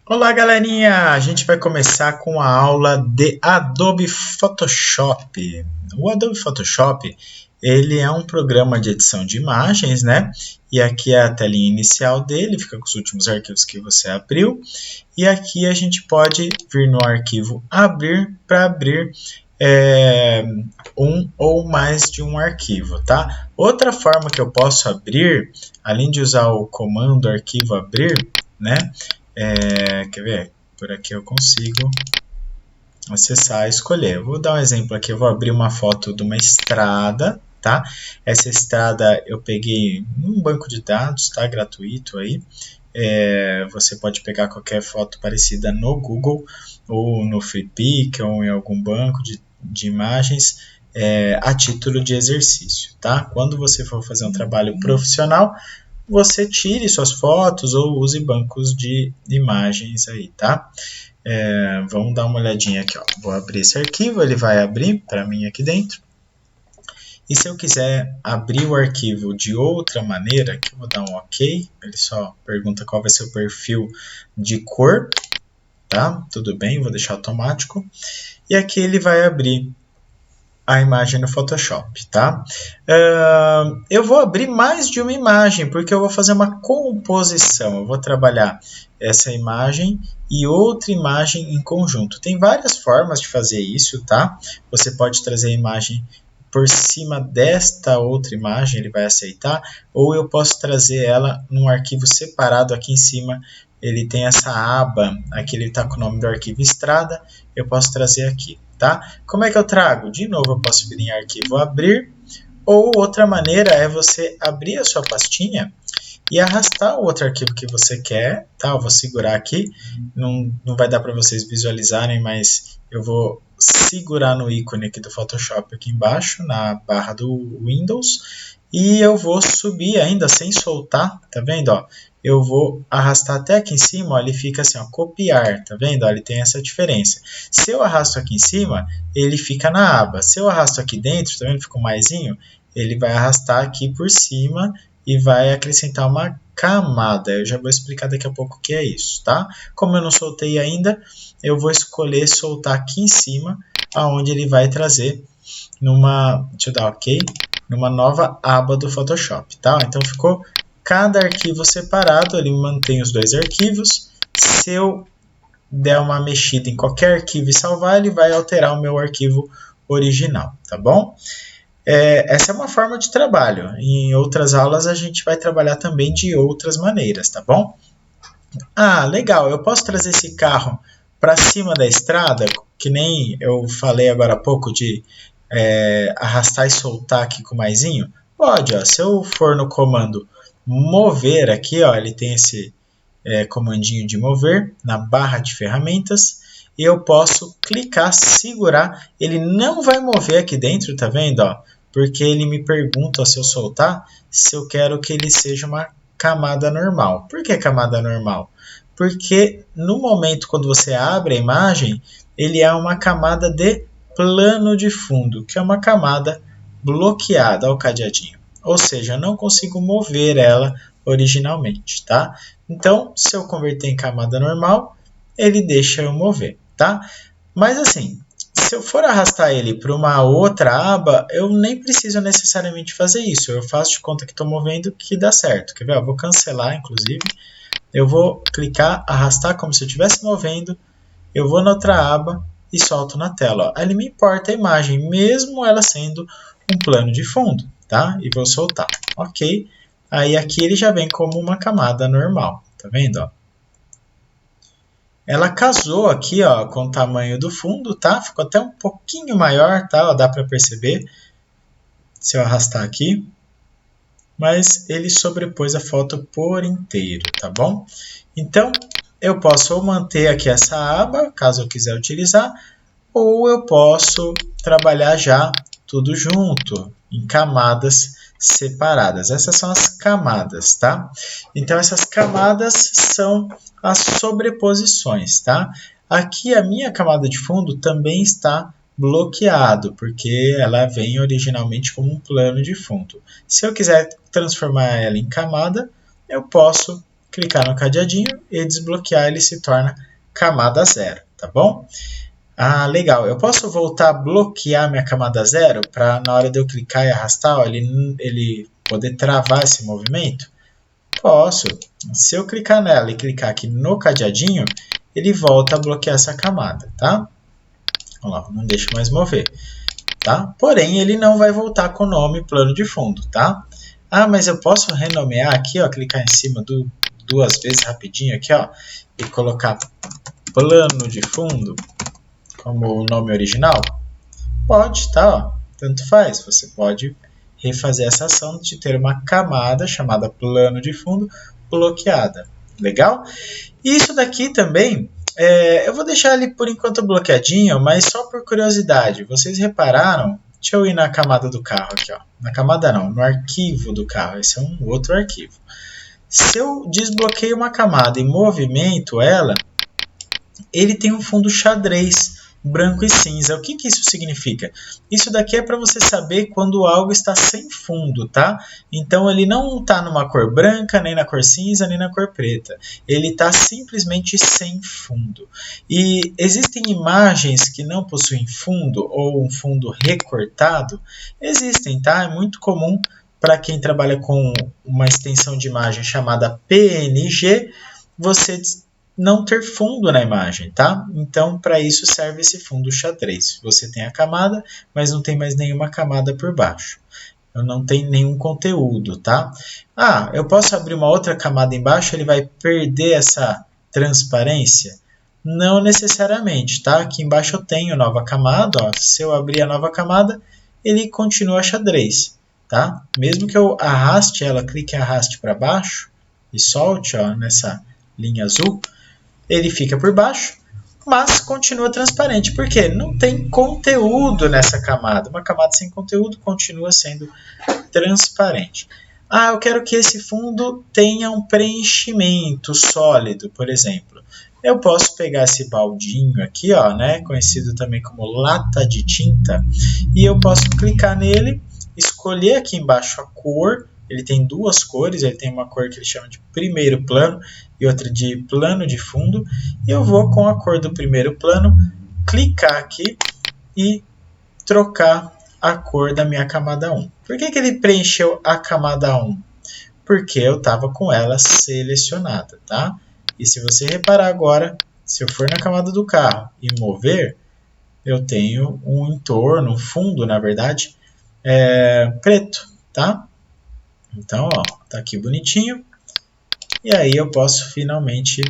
Olá, galerinha! A gente vai começar com a aula de Adobe Photoshop. O Adobe Photoshop, ele é um programa de edição de imagens, né? E aqui é a telinha inicial dele, fica com os últimos arquivos que você abriu. E aqui a gente pode vir no arquivo abrir para abrir um ou mais de um arquivo, tá? Outra forma que eu posso abrir, além de usar o comando arquivo abrir, né? Quer ver? Por aqui eu consigo acessar e escolher. Vou dar um exemplo aqui. Eu vou abrir uma foto de uma estrada, tá? Essa estrada eu peguei num banco de dados, tá? Gratuito aí. Você pode pegar qualquer foto parecida no Google ou no Freepik ou em algum banco de imagens a título de exercício, tá? Quando você for fazer um trabalho profissional, você tire suas fotos ou use bancos de imagens aí, tá? Vamos dar uma olhadinha aqui, ó. Vou abrir esse arquivo, ele vai abrir para mim aqui dentro. E se eu quiser abrir o arquivo de outra maneira, aqui eu vou dar um OK. Ele só pergunta qual vai ser o perfil de cor, tá? Tudo bem, vou deixar automático. E aqui ele vai abrir a imagem no Photoshop, tá? Eu vou abrir mais de uma imagem, porque eu vou fazer uma composição. Eu vou trabalhar essa imagem e outra imagem em conjunto. Tem várias formas de fazer isso, tá? Você pode trazer a imagem por cima desta outra imagem, ele vai aceitar, ou eu posso trazer ela num arquivo separado aqui em cima. Ele tem essa aba, aqui ele está com o nome do arquivo estrada, eu posso trazer aqui. Tá? Como é que eu trago? De novo, eu posso vir em arquivo abrir, ou outra maneira é você abrir a sua pastinha e arrastar o outro arquivo que você quer, tá? Eu vou segurar aqui, não vai dar para vocês visualizarem, mas eu vou segurar no ícone aqui do Photoshop aqui embaixo, na barra do Windows, e eu vou subir ainda sem soltar, tá vendo? Ó? Eu vou arrastar até aqui em cima, ó, ele fica assim, ó, copiar, tá vendo? Ó, ele tem essa diferença. Se eu arrasto aqui em cima, ele fica na aba. Se eu arrasto aqui dentro, tá vendo? Fica um maisinho, ele vai arrastar aqui por cima e vai acrescentar uma camada. Eu já vou explicar daqui a pouco o que é isso, tá? Como eu não soltei ainda, eu vou escolher soltar aqui em cima, aonde ele vai trazer deixa eu dar OK, numa nova aba do Photoshop, tá? Então ficou cada arquivo separado, ele mantém os dois arquivos. Se eu der uma mexida em qualquer arquivo e salvar, ele vai alterar o meu arquivo original, tá bom? Essa é uma forma de trabalho. Em outras aulas a gente vai trabalhar também de outras maneiras, tá bom? Ah, legal, eu posso trazer esse carro para cima da estrada, que nem eu falei agora há pouco de arrastar e soltar aqui com o maisinho? Pode, ó, se eu for no comando mover aqui, ó, ele tem esse comandinho de mover na barra de ferramentas, e eu posso clicar, segurar, ele não vai mover aqui dentro, tá vendo? Ó? Porque ele me pergunta, ó, se eu soltar, se eu quero que ele seja uma camada normal. Por que camada normal? Porque no momento quando você abre a imagem, ele é uma camada de plano de fundo, que é uma camada bloqueada, ao cadeadinho. Ou seja, eu não consigo mover ela originalmente, tá? Então, se eu converter em camada normal, ele deixa eu mover, tá? Mas assim, se eu for arrastar ele para uma outra aba, eu nem preciso necessariamente fazer isso. Eu faço de conta que estou movendo que dá certo. Quer ver? Eu vou cancelar, inclusive. Eu vou clicar, arrastar como se eu estivesse movendo. Eu vou na outra aba e solto na tela. Ó. Ele me importa a imagem, mesmo ela sendo um plano de fundo, tá? E vou soltar. Ok. Aí aqui ele já vem como uma camada normal, tá vendo? Ó? Ela casou aqui, ó, com o tamanho do fundo, tá? Ficou até um pouquinho maior, tá? Ó, dá para perceber se eu arrastar aqui. Mas ele sobrepôs a foto por inteiro, tá bom? Então, eu posso ou manter aqui essa aba, caso eu quiser utilizar, ou eu posso trabalhar já tudo junto, em camadas separadas. Essas são as camadas, tá? Então, essas camadas são as sobreposições, tá? Aqui a minha camada de fundo também está bloqueado, porque ela vem originalmente como um plano de fundo. Se eu quiser transformar ela em camada, eu posso clicar no cadeadinho e desbloquear, ele se torna camada 0, tá bom? Ah, legal. Eu posso voltar a bloquear minha camada 0 para na hora de eu clicar e arrastar, ó, ele poder travar esse movimento? Posso. Se eu clicar nela e clicar aqui no cadeadinho, ele volta a bloquear essa camada, tá? Olha lá, não deixa mais mover, tá? Porém, ele não vai voltar com o nome plano de fundo, tá? Ah, mas eu posso renomear aqui, ó, clicar em cima duas vezes rapidinho aqui, ó, e colocar plano de fundo como o nome original? Pode, tá? Ó, tanto faz. Você pode refazer essa ação de ter uma camada chamada plano de fundo bloqueada. Legal? Isso daqui também, eu vou deixar ele por enquanto bloqueadinho, mas só por curiosidade. Vocês repararam? Deixa eu ir na camada do carro aqui, ó. Na camada não, no arquivo do carro. Esse é um outro arquivo. Se eu desbloqueio uma camada e movimento ela, ele tem um fundo xadrez branco e cinza. O que isso significa? Isso daqui é para você saber quando algo está sem fundo, tá? Então ele não está numa cor branca, nem na cor cinza, nem na cor preta. Ele está simplesmente sem fundo. E existem imagens que não possuem fundo ou um fundo recortado? Existem, tá? É muito comum para quem trabalha com uma extensão de imagem chamada PNG, você não ter fundo na imagem, tá? Então, para isso serve esse fundo xadrez. Você tem a camada, mas não tem mais nenhuma camada por baixo. Não tem nenhum conteúdo, tá? Ah, eu posso abrir uma outra camada embaixo, ele vai perder essa transparência? Não necessariamente, tá? Aqui embaixo eu tenho nova camada, ó. Se eu abrir a nova camada, ele continua xadrez, tá? Mesmo que eu arraste ela, clique e arraste para baixo e solte, ó, nessa linha azul, ele fica por baixo, mas continua transparente. Por quê? Não tem conteúdo nessa camada. Uma camada sem conteúdo continua sendo transparente. Ah, eu quero que esse fundo tenha um preenchimento sólido, por exemplo. Eu posso pegar esse baldinho aqui, ó, né, conhecido também como lata de tinta, e eu posso clicar nele, escolher aqui embaixo a cor. Ele tem duas cores, ele tem uma cor que ele chama de primeiro plano e outra de plano de fundo. E eu vou com a cor do primeiro plano, clicar aqui e trocar a cor da minha camada 1. Por que ele preencheu a camada 1? Porque eu estava com ela selecionada, tá? E se você reparar agora, se eu for na camada do carro e mover, eu tenho um entorno, um fundo, na verdade, preto, tá? Então, ó, tá aqui bonitinho. E aí eu posso finalmente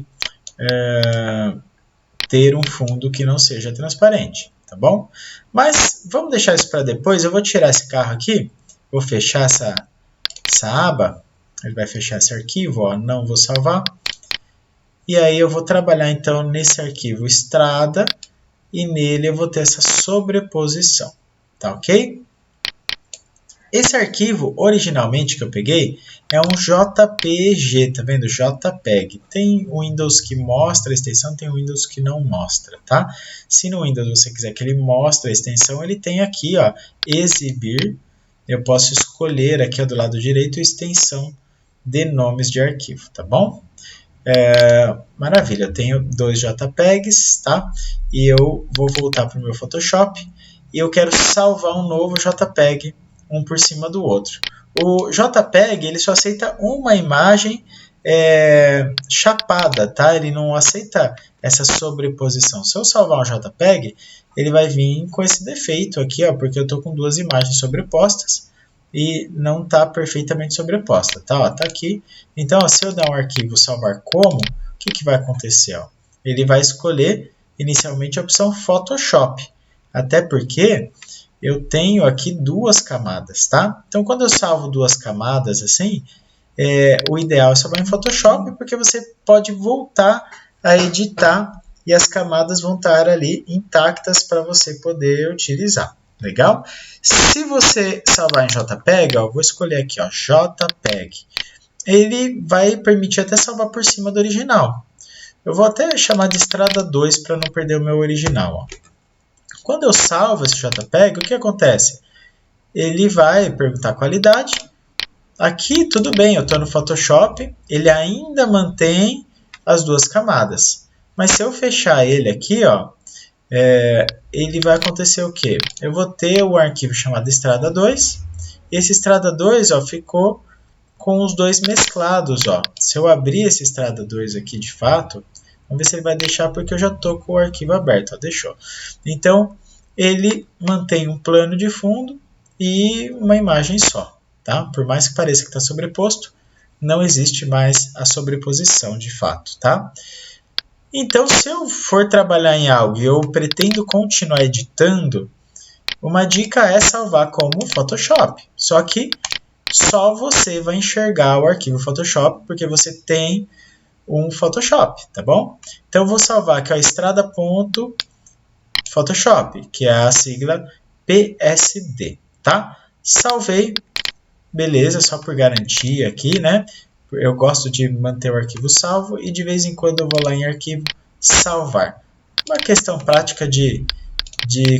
ter um fundo que não seja transparente, tá bom? Mas vamos deixar isso para depois. Eu vou tirar esse carro aqui, vou fechar essa aba. Ele vai fechar esse arquivo, ó, não vou salvar. E aí eu vou trabalhar então nesse arquivo estrada e nele eu vou ter essa sobreposição, tá ok? Esse arquivo, originalmente, que eu peguei, é um JPG, tá vendo? JPEG. Tem Windows que mostra a extensão, tem Windows que não mostra, tá? Se no Windows você quiser que ele mostre a extensão, ele tem aqui, ó, exibir. Eu posso escolher aqui, ó, do lado direito, extensão de nomes de arquivo, tá bom? Maravilha, eu tenho 2 JPEGs, tá? E eu vou voltar para o meu Photoshop e eu quero salvar um novo JPEG, um por cima do outro. O JPEG ele só aceita uma imagem chapada, tá? Ele não aceita essa sobreposição. Se eu salvar um JPEG, ele vai vir com esse defeito aqui, ó, porque eu estou com duas imagens sobrepostas e não está perfeitamente sobreposta, tá? Ó, tá aqui. Então, ó, se eu dar um arquivo salvar como, o que vai acontecer? Ó? Ele vai escolher inicialmente a opção Photoshop, até porque eu tenho aqui duas camadas, tá? Então, quando eu salvo duas camadas assim, o ideal é salvar em Photoshop, porque você pode voltar a editar e as camadas vão estar ali intactas para você poder utilizar. Legal? Se você salvar em JPEG, ó, vou escolher aqui, ó, JPEG. Ele vai permitir até salvar por cima do original. Eu vou até chamar de estrada 2 para não perder o meu original. Ó. Quando eu salvo esse JPEG, o que acontece? Ele vai perguntar a qualidade aqui tudo bem, eu estou no Photoshop, ele ainda mantém as duas camadas. Mas se eu fechar ele aqui, ó, ele vai acontecer o quê? Eu vou ter o arquivo chamado estrada 2, e esse estrada 2 ó, ficou com os dois mesclados. Ó. Se eu abrir esse estrada 2 aqui de fato, vamos ver se ele vai deixar, porque eu já estou com o arquivo aberto. Ó, deixou. Então, ele mantém um plano de fundo e uma imagem só. Tá? Por mais que pareça que está sobreposto, não existe mais a sobreposição de fato. Tá? Então, se eu for trabalhar em algo e eu pretendo continuar editando, uma dica é salvar como Photoshop. Só que só você vai enxergar o arquivo Photoshop, porque você tem um Photoshop, tá bom? Então, eu vou salvar aqui a estrada.photoshop, que é a sigla PSD, tá? Salvei, beleza, só por garantia aqui, né? Eu gosto de manter o arquivo salvo e de vez em quando eu vou lá em arquivo salvar. Uma questão prática de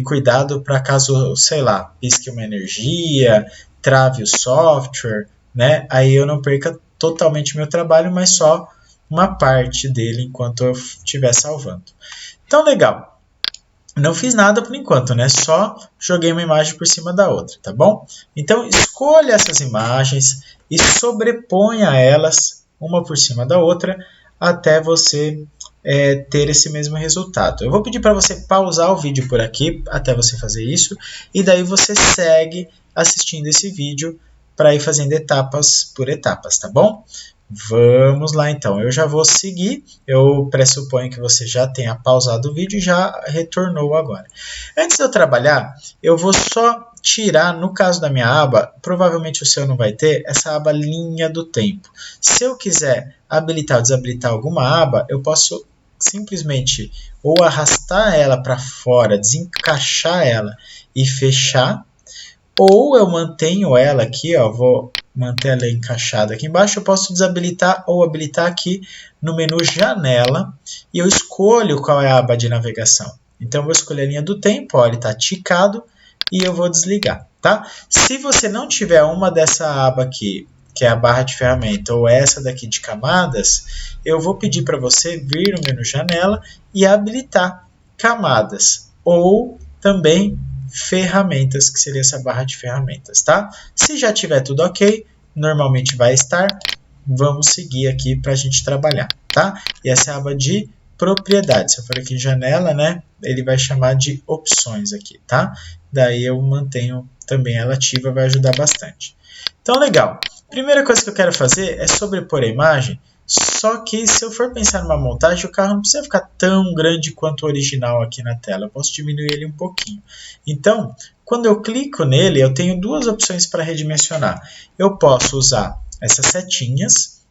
cuidado para caso, sei lá, pisque uma energia, trave o software, né? Aí eu não perca totalmente meu trabalho, mas só uma parte dele enquanto eu estiver salvando. Então, legal. Não fiz nada por enquanto, né? Só joguei uma imagem por cima da outra, tá bom? Então, escolha essas imagens e sobreponha elas uma por cima da outra até você ter esse mesmo resultado. Eu vou pedir para você pausar o vídeo por aqui até você fazer isso e daí você segue assistindo esse vídeo para ir fazendo etapas por etapas, tá bom? Vamos lá então, eu já vou seguir, eu pressuponho que você já tenha pausado o vídeo e já retornou agora. Antes de eu trabalhar, eu vou só tirar, no caso da minha aba, provavelmente o seu não vai ter, essa aba linha do tempo. Se eu quiser habilitar ou desabilitar alguma aba, eu posso simplesmente ou arrastar ela para fora, desencaixar ela e fechar, ou eu mantenho ela aqui, ó, vou manter ela encaixada aqui embaixo, eu posso desabilitar ou habilitar aqui no menu janela e eu escolho qual é a aba de navegação. Então eu vou escolher a linha do tempo, ó, ele está ticado e eu vou desligar, tá? Se você não tiver uma dessa aba aqui, que é a barra de ferramenta, ou essa daqui de camadas, eu vou pedir para você vir no menu janela e habilitar camadas, ou também ferramentas, que seria essa barra de ferramentas, tá? Se já tiver tudo ok, normalmente vai estar, vamos seguir aqui para a gente trabalhar, tá? E essa é a aba de propriedades. Se eu for aqui em janela, né, ele vai chamar de opções aqui, tá? Daí eu mantenho também ela ativa, vai ajudar bastante. Então, legal. Primeira coisa que eu quero fazer é sobrepor a imagem, só que se eu for pensar numa montagem, o carro não precisa ficar tão grande quanto o original aqui na tela. Eu posso diminuir ele um pouquinho. Então, quando eu clico nele, eu tenho duas opções para redimensionar. Eu posso usar essas setinhas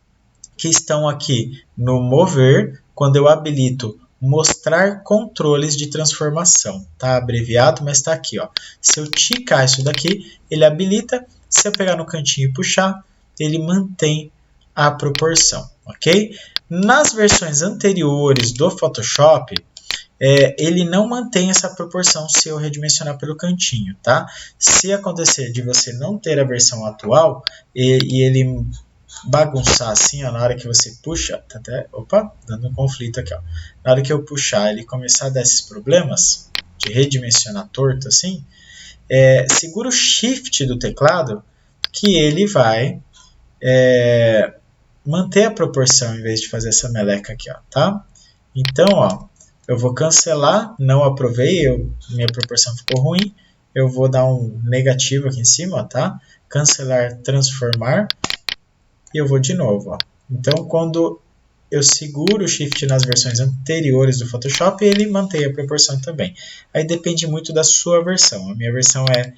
que estão aqui no mover, quando eu habilito mostrar controles de transformação. Tá abreviado, mas está aqui. Ó. Se eu ticar isso daqui, ele habilita. Se eu pegar no cantinho e puxar, ele mantém a proporção, ok? Nas versões anteriores do Photoshop, ele não mantém essa proporção se eu redimensionar pelo cantinho, tá? Se acontecer de você não ter a versão atual e ele bagunçar assim, ó, na hora que você puxa, tá até, opa, dando um conflito aqui, ó. Na hora que eu puxar ele começar a dar esses problemas de redimensionar torto assim, segura o Shift do teclado que ele vai manter a proporção em vez de fazer essa meleca aqui, ó, tá? Então, ó, eu vou cancelar, não aprovei, minha proporção ficou ruim, eu vou dar um negativo aqui em cima, ó, tá? Cancelar, transformar, e eu vou de novo, ó. Então, quando eu seguro o Shift nas versões anteriores do Photoshop, ele mantém a proporção também. Aí depende muito da sua versão. A minha versão é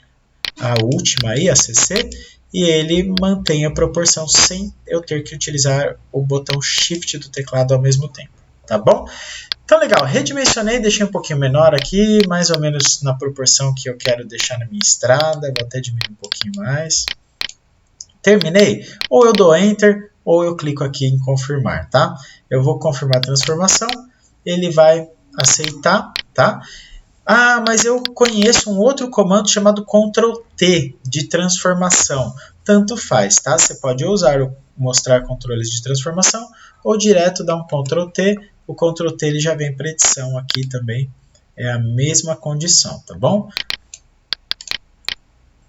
a última aí, a CC, e ele mantém a proporção sem eu ter que utilizar o botão Shift do teclado ao mesmo tempo, tá bom? Então, legal, redimensionei, deixei um pouquinho menor aqui, mais ou menos na proporção que eu quero deixar na minha estrada, vou até diminuir um pouquinho mais. Terminei, ou eu dou Enter, ou eu clico aqui em confirmar, tá? Eu vou confirmar a transformação, ele vai aceitar, tá? Ah, mas eu conheço um outro comando chamado Ctrl+T, de transformação. tanto faz, tá? Você pode usar mostrar controles de transformação ou direto dar um Ctrl T. O Ctrl T ele já vem para edição aqui também, é a mesma condição, tá bom?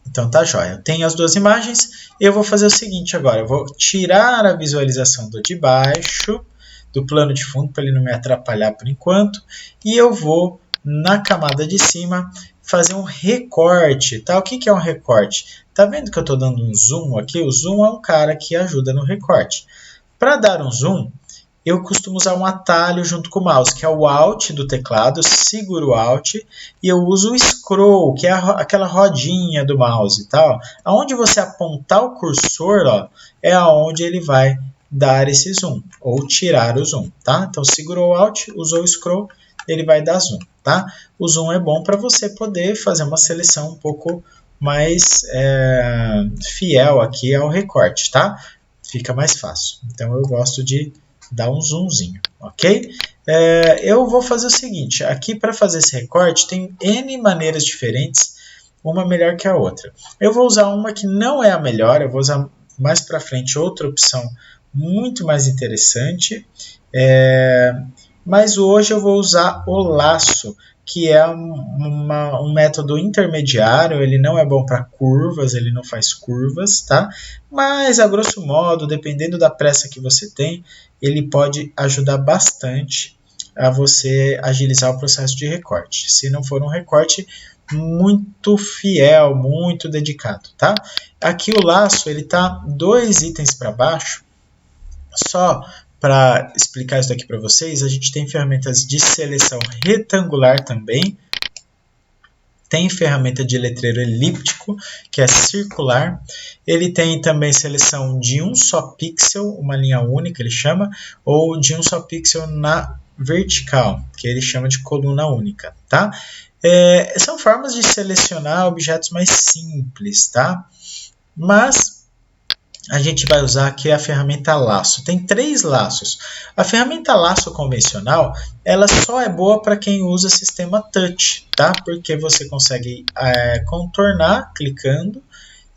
Então tá jóia. Eu tenho as duas imagens. Eu vou fazer o seguinte agora. Eu vou tirar a visualização do de baixo, do plano de fundo, para ele não me atrapalhar por enquanto. E eu vou, na camada de cima, fazer um recorte. Tá? O que é um recorte? Tá vendo que eu estou dando um zoom aqui? O zoom é um cara que ajuda no recorte. Para dar um zoom, eu costumo usar um atalho junto com o mouse, que é o Alt do teclado, seguro o Alt, e eu uso o Scroll, que é aquela rodinha do mouse, tá? Aonde você apontar o cursor, ó, é aonde ele vai dar esse zoom, ou tirar o zoom, tá? Então, segurou o Alt, usou o Scroll, ele vai dar zoom, tá? O zoom é bom para você poder fazer uma seleção um pouco mais fiel aqui ao recorte, tá? Fica mais fácil. Então, eu gosto de dar um zoomzinho, ok? Eu vou fazer o seguinte, aqui para fazer esse recorte tem N maneiras diferentes, uma melhor que a outra. Eu vou usar uma que não é a melhor, eu vou usar mais para frente outra opção muito mais interessante, mas hoje eu vou usar o laço, que é um método intermediário, ele não é bom para curvas, ele não faz curvas, tá? Mas, a grosso modo, dependendo da pressa que você tem, ele pode ajudar bastante a você agilizar o processo de recorte. Se não for um recorte muito fiel, muito dedicado, tá? Aqui o laço, ele tá 2 itens para baixo, só para explicar isso daqui para vocês, a gente tem ferramentas de seleção retangular também. Tem ferramenta de letreiro elíptico, que é circular. Ele tem também seleção de um só pixel, uma linha única ele chama, ou de um só pixel na vertical, que ele chama de coluna única, tá? São formas de selecionar objetos mais simples, tá? Mas a gente vai usar aqui a ferramenta laço. Tem 3 laços. A ferramenta laço convencional, ela só é boa para quem usa sistema touch, tá? Porque você consegue contornar clicando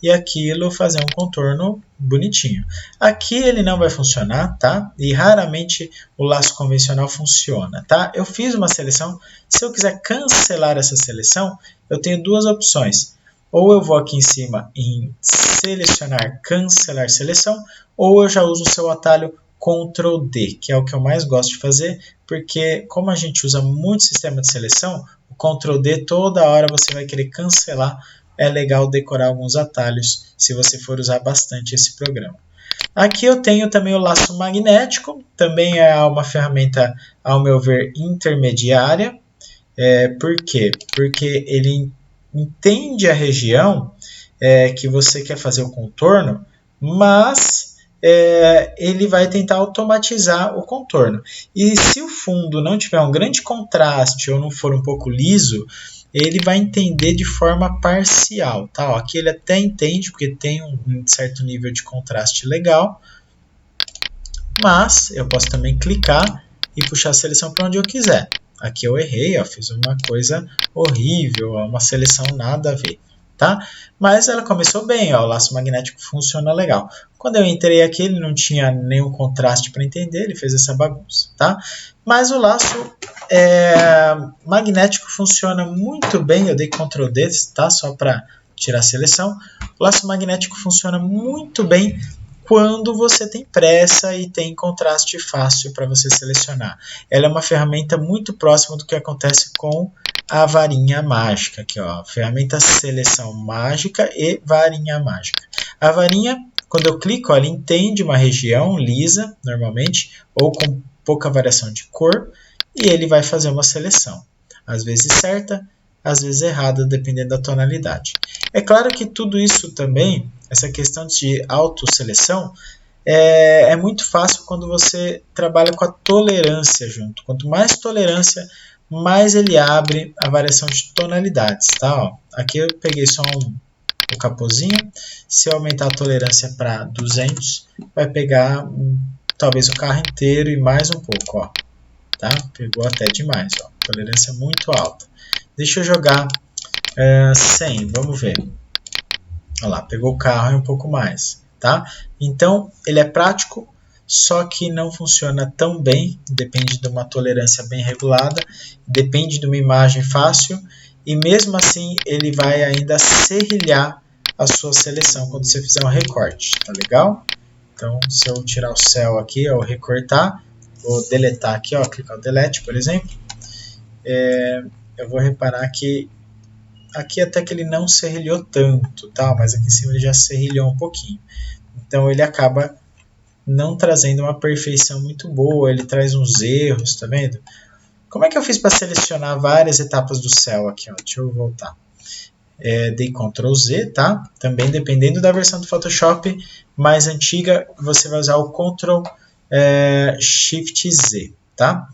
e aquilo fazer um contorno bonitinho. Aqui ele não vai funcionar, tá? E raramente o laço convencional funciona, tá? Eu fiz uma seleção. Se eu quiser cancelar essa seleção, eu tenho 2 opções. Ou eu vou aqui em cima em selecionar, cancelar seleção, ou eu já uso o seu atalho Ctrl D, que é o que eu mais gosto de fazer, porque como a gente usa muito sistema de seleção, o Ctrl D toda hora você vai querer cancelar, é legal decorar alguns atalhos se você for usar bastante esse programa. Aqui eu tenho também o laço magnético, também é uma ferramenta, ao meu ver, intermediária. Por quê? Porque ele entende a região que você quer fazer o contorno, mas ele vai tentar automatizar o contorno. E se o fundo não tiver um grande contraste ou não for um pouco liso, ele vai entender de forma parcial. Tá? Aqui ele até entende, porque tem um certo nível de contraste legal, mas eu posso também clicar e puxar a seleção para onde eu quiser. Aqui eu errei, ó, fiz uma coisa horrível, uma seleção nada a ver, tá? Mas ela começou bem, ó, o laço magnético funciona legal. Quando eu entrei aqui, ele não tinha nenhum contraste para entender, ele fez essa bagunça, tá? Mas o laço magnético funciona muito bem, eu dei Ctrl D, tá? Só para tirar a seleção. O laço magnético funciona muito bem quando você tem pressa e tem contraste fácil para você selecionar. Ela é uma ferramenta muito próxima do que acontece com a varinha mágica. Aqui, ó, ferramenta seleção mágica e varinha mágica. A varinha, quando eu clico, ela entende uma região lisa, normalmente, ou com pouca variação de cor, e ele vai fazer uma seleção. Às vezes certa, às vezes errada, dependendo da tonalidade. É claro que tudo isso também, essa questão de autoseleção, é muito fácil quando você trabalha com a tolerância junto. Quanto mais tolerância, mais ele abre a variação de tonalidades. Tá? Ó, aqui eu peguei só o capozinho. Se eu aumentar a tolerância para 200, vai pegar talvez o carro inteiro e mais um pouco. Ó. Tá? Pegou até demais. Ó. Tolerância muito alta. Deixa eu jogar 100, vamos ver. Olha lá, pegou o carro e um pouco mais, tá? Então, ele é prático, só que não funciona tão bem, depende de uma tolerância bem regulada, depende de uma imagem fácil, e mesmo assim ele vai ainda serrilhar a sua seleção quando você fizer um recorte, tá legal? Então, se eu tirar o céu aqui, eu recortar, vou deletar aqui, ó, clicar no delete, por exemplo, eu vou reparar que aqui até que ele não serrilhou tanto, tá? Mas aqui em cima ele já serrilhou um pouquinho. Então ele acaba não trazendo uma perfeição muito boa, ele traz uns erros, tá vendo? Como é que eu fiz para selecionar várias etapas do céu aqui? Ó? Deixa eu voltar. Dei Ctrl Z, tá? Também dependendo da versão do Photoshop mais antiga, você vai usar o Ctrl Shift Z, tá?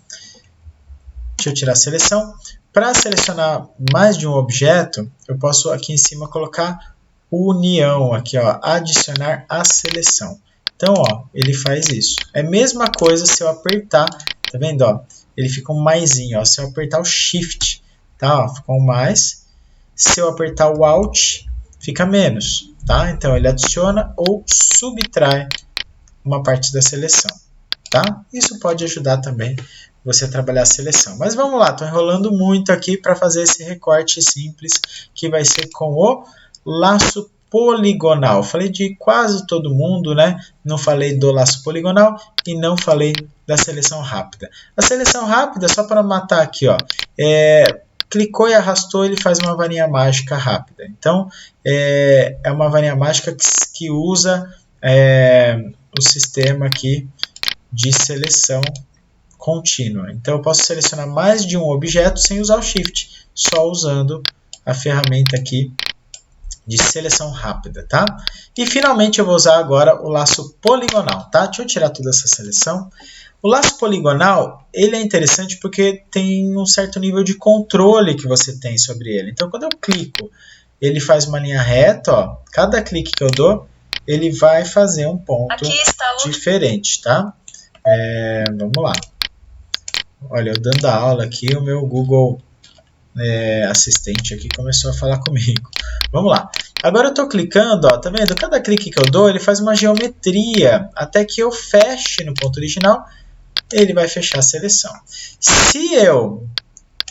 Deixa eu tirar a seleção. Para selecionar mais de um objeto, eu posso aqui em cima colocar união, aqui, ó, adicionar à seleção. Então, ó, ele faz isso. É a mesma coisa se eu apertar, tá vendo? Ó, ele fica um maisinho, ó, se eu apertar o Shift, tá? Ó, fica um mais. Se eu apertar o Alt, fica menos, tá? Então, ele adiciona ou subtrai uma parte da seleção, tá? Isso pode ajudar também você a trabalhar a seleção. Mas vamos lá, estou enrolando muito aqui para fazer esse recorte simples, que vai ser com o laço poligonal. Falei de quase todo mundo, né? Não falei do laço poligonal e não falei da seleção rápida. A seleção rápida, só para matar aqui, ó, clicou e arrastou, ele faz uma varinha mágica rápida. Então, é uma varinha mágica que usa o sistema aqui de seleção contínua. Então, eu posso selecionar mais de um objeto sem usar o Shift, só usando a ferramenta aqui de seleção rápida, tá? E, finalmente, eu vou usar agora o laço poligonal, tá? Deixa eu tirar toda essa seleção. O laço poligonal, ele é interessante porque tem um certo nível de controle que você tem sobre ele. Então, quando eu clico, ele faz uma linha reta, ó. Cada clique que eu dou, ele vai fazer um ponto diferente, tá? Vamos lá. Olha, eu dando a aula aqui, o meu Google assistente aqui começou a falar comigo. Vamos lá. Agora eu estou clicando, ó, tá vendo? Cada clique que eu dou, ele faz uma geometria até que eu feche no ponto original, ele vai fechar a seleção. Se eu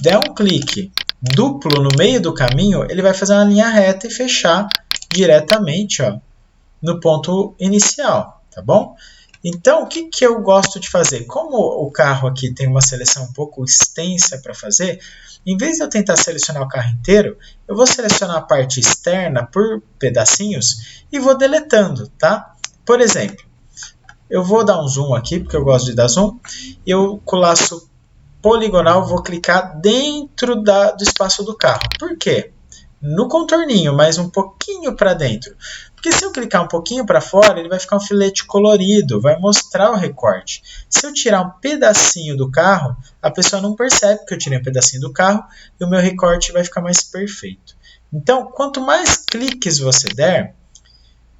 der um clique duplo no meio do caminho, ele vai fazer uma linha reta e fechar diretamente, ó, no ponto inicial, tá bom? Então, o que eu gosto de fazer? Como o carro aqui tem uma seleção um pouco extensa para fazer, em vez de eu tentar selecionar o carro inteiro, eu vou selecionar a parte externa por pedacinhos e vou deletando, tá? Por exemplo, eu vou dar um zoom aqui, porque eu gosto de dar zoom. Eu, com o laço poligonal, vou clicar dentro do espaço do carro. Por quê? No contorninho, mas um pouquinho para dentro. Porque se eu clicar um pouquinho para fora, ele vai ficar um filete colorido, vai mostrar o recorte. Se eu tirar um pedacinho do carro, a pessoa não percebe que eu tirei um pedacinho do carro e o meu recorte vai ficar mais perfeito. Então, quanto mais cliques você der,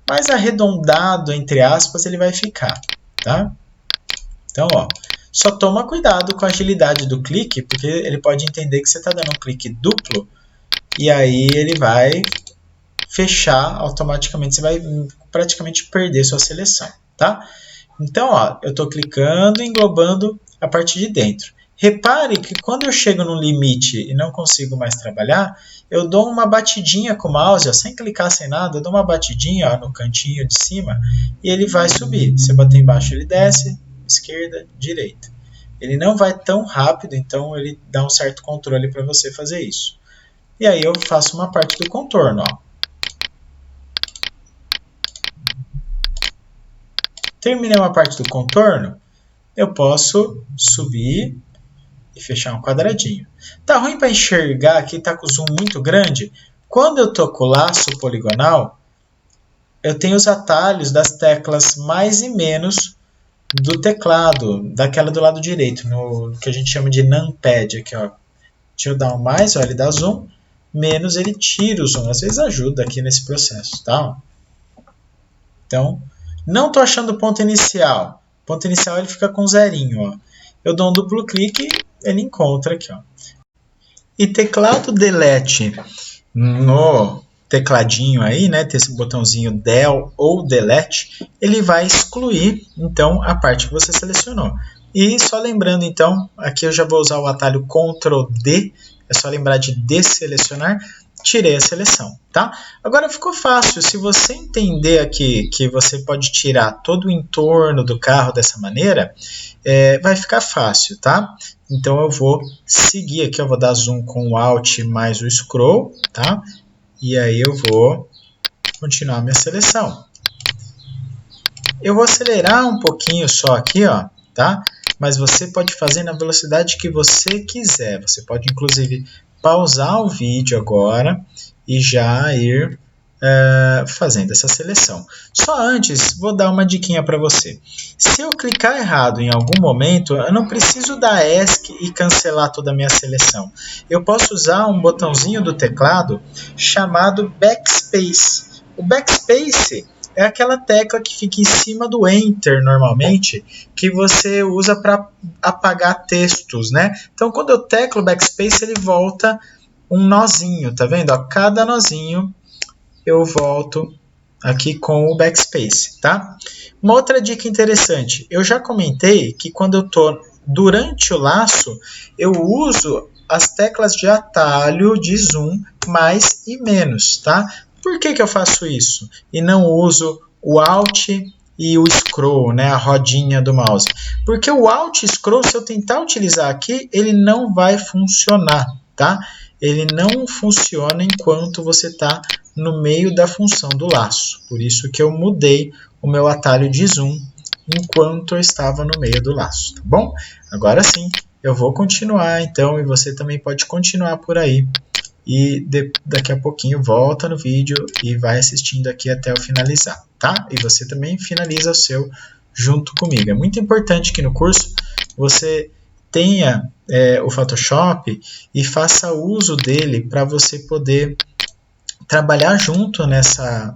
mais arredondado, entre aspas, ele vai ficar, tá? Então, ó, só toma cuidado com a agilidade do clique, porque ele pode entender que você está dando um clique duplo e aí ele vai fechar automaticamente, você vai praticamente perder sua seleção, tá? Então, ó, eu estou clicando e englobando a parte de dentro. Repare que quando eu chego no limite e não consigo mais trabalhar, eu dou uma batidinha com o mouse, ó, sem clicar, sem nada, eu dou uma batidinha, ó, no cantinho de cima e ele vai subir. Se eu bater embaixo, ele desce, esquerda, direita. Ele não vai tão rápido, então ele dá um certo controle para você fazer isso. E aí eu faço uma parte do contorno, ó. Terminei uma parte do contorno, eu posso subir e fechar um quadradinho. Tá ruim para enxergar aqui, tá com o zoom muito grande. Quando eu tô com o laço poligonal, eu tenho os atalhos das teclas mais e menos do teclado, daquela do lado direito, no que a gente chama de numpad aqui, ó. Deixa eu dar um mais, ó, ele dá zoom, menos ele tira o zoom. Às vezes ajuda aqui nesse processo, tá? Então, não estou achando o ponto inicial. O ponto inicial ele fica com zerinho, ó. Eu dou um duplo clique, ele encontra aqui, ó. E teclado delete no tecladinho aí, né, ter esse botãozinho Del ou Delete, ele vai excluir, então, a parte que você selecionou. E só lembrando, então, aqui eu já vou usar o atalho Ctrl D, é só lembrar de desselecionar, tirei a seleção, tá? Agora ficou fácil, se você entender aqui que você pode tirar todo o entorno do carro dessa maneira, vai ficar fácil, tá? Então eu vou seguir aqui, eu vou dar zoom com o Alt mais o Scroll, tá? E aí eu vou continuar minha seleção. Eu vou acelerar um pouquinho só aqui, ó, tá? Mas você pode fazer na velocidade que você quiser. Você pode, inclusive, pausar o vídeo agora e já ir fazendo essa seleção. Só antes, vou dar uma diquinha para você. Se eu clicar errado em algum momento, eu não preciso dar ESC e cancelar toda a minha seleção. Eu posso usar um botãozinho do teclado chamado Backspace. O Backspace é aquela tecla que fica em cima do Enter, normalmente, que você usa para apagar textos, né? Então, quando eu teclo Backspace, ele volta um nozinho, tá vendo? A cada nozinho eu volto aqui com o Backspace, tá? Uma outra dica interessante, eu já comentei que quando eu estou durante o laço, eu uso as teclas de atalho de zoom mais e menos, tá? Por que eu faço isso? E não uso o Alt e o Scroll, né, a rodinha do mouse? Porque o Alt e Scroll, se eu tentar utilizar aqui, ele não vai funcionar, tá? Ele não funciona enquanto você está no meio da função do laço. Por isso que eu mudei o meu atalho de zoom enquanto eu estava no meio do laço, tá bom? Agora sim, eu vou continuar então, e você também pode continuar por aí. E daqui a pouquinho volta no vídeo e vai assistindo aqui até eu finalizar, tá? E você também finaliza o seu junto comigo. É muito importante que no curso você tenha o Photoshop e faça uso dele para você poder trabalhar junto nessa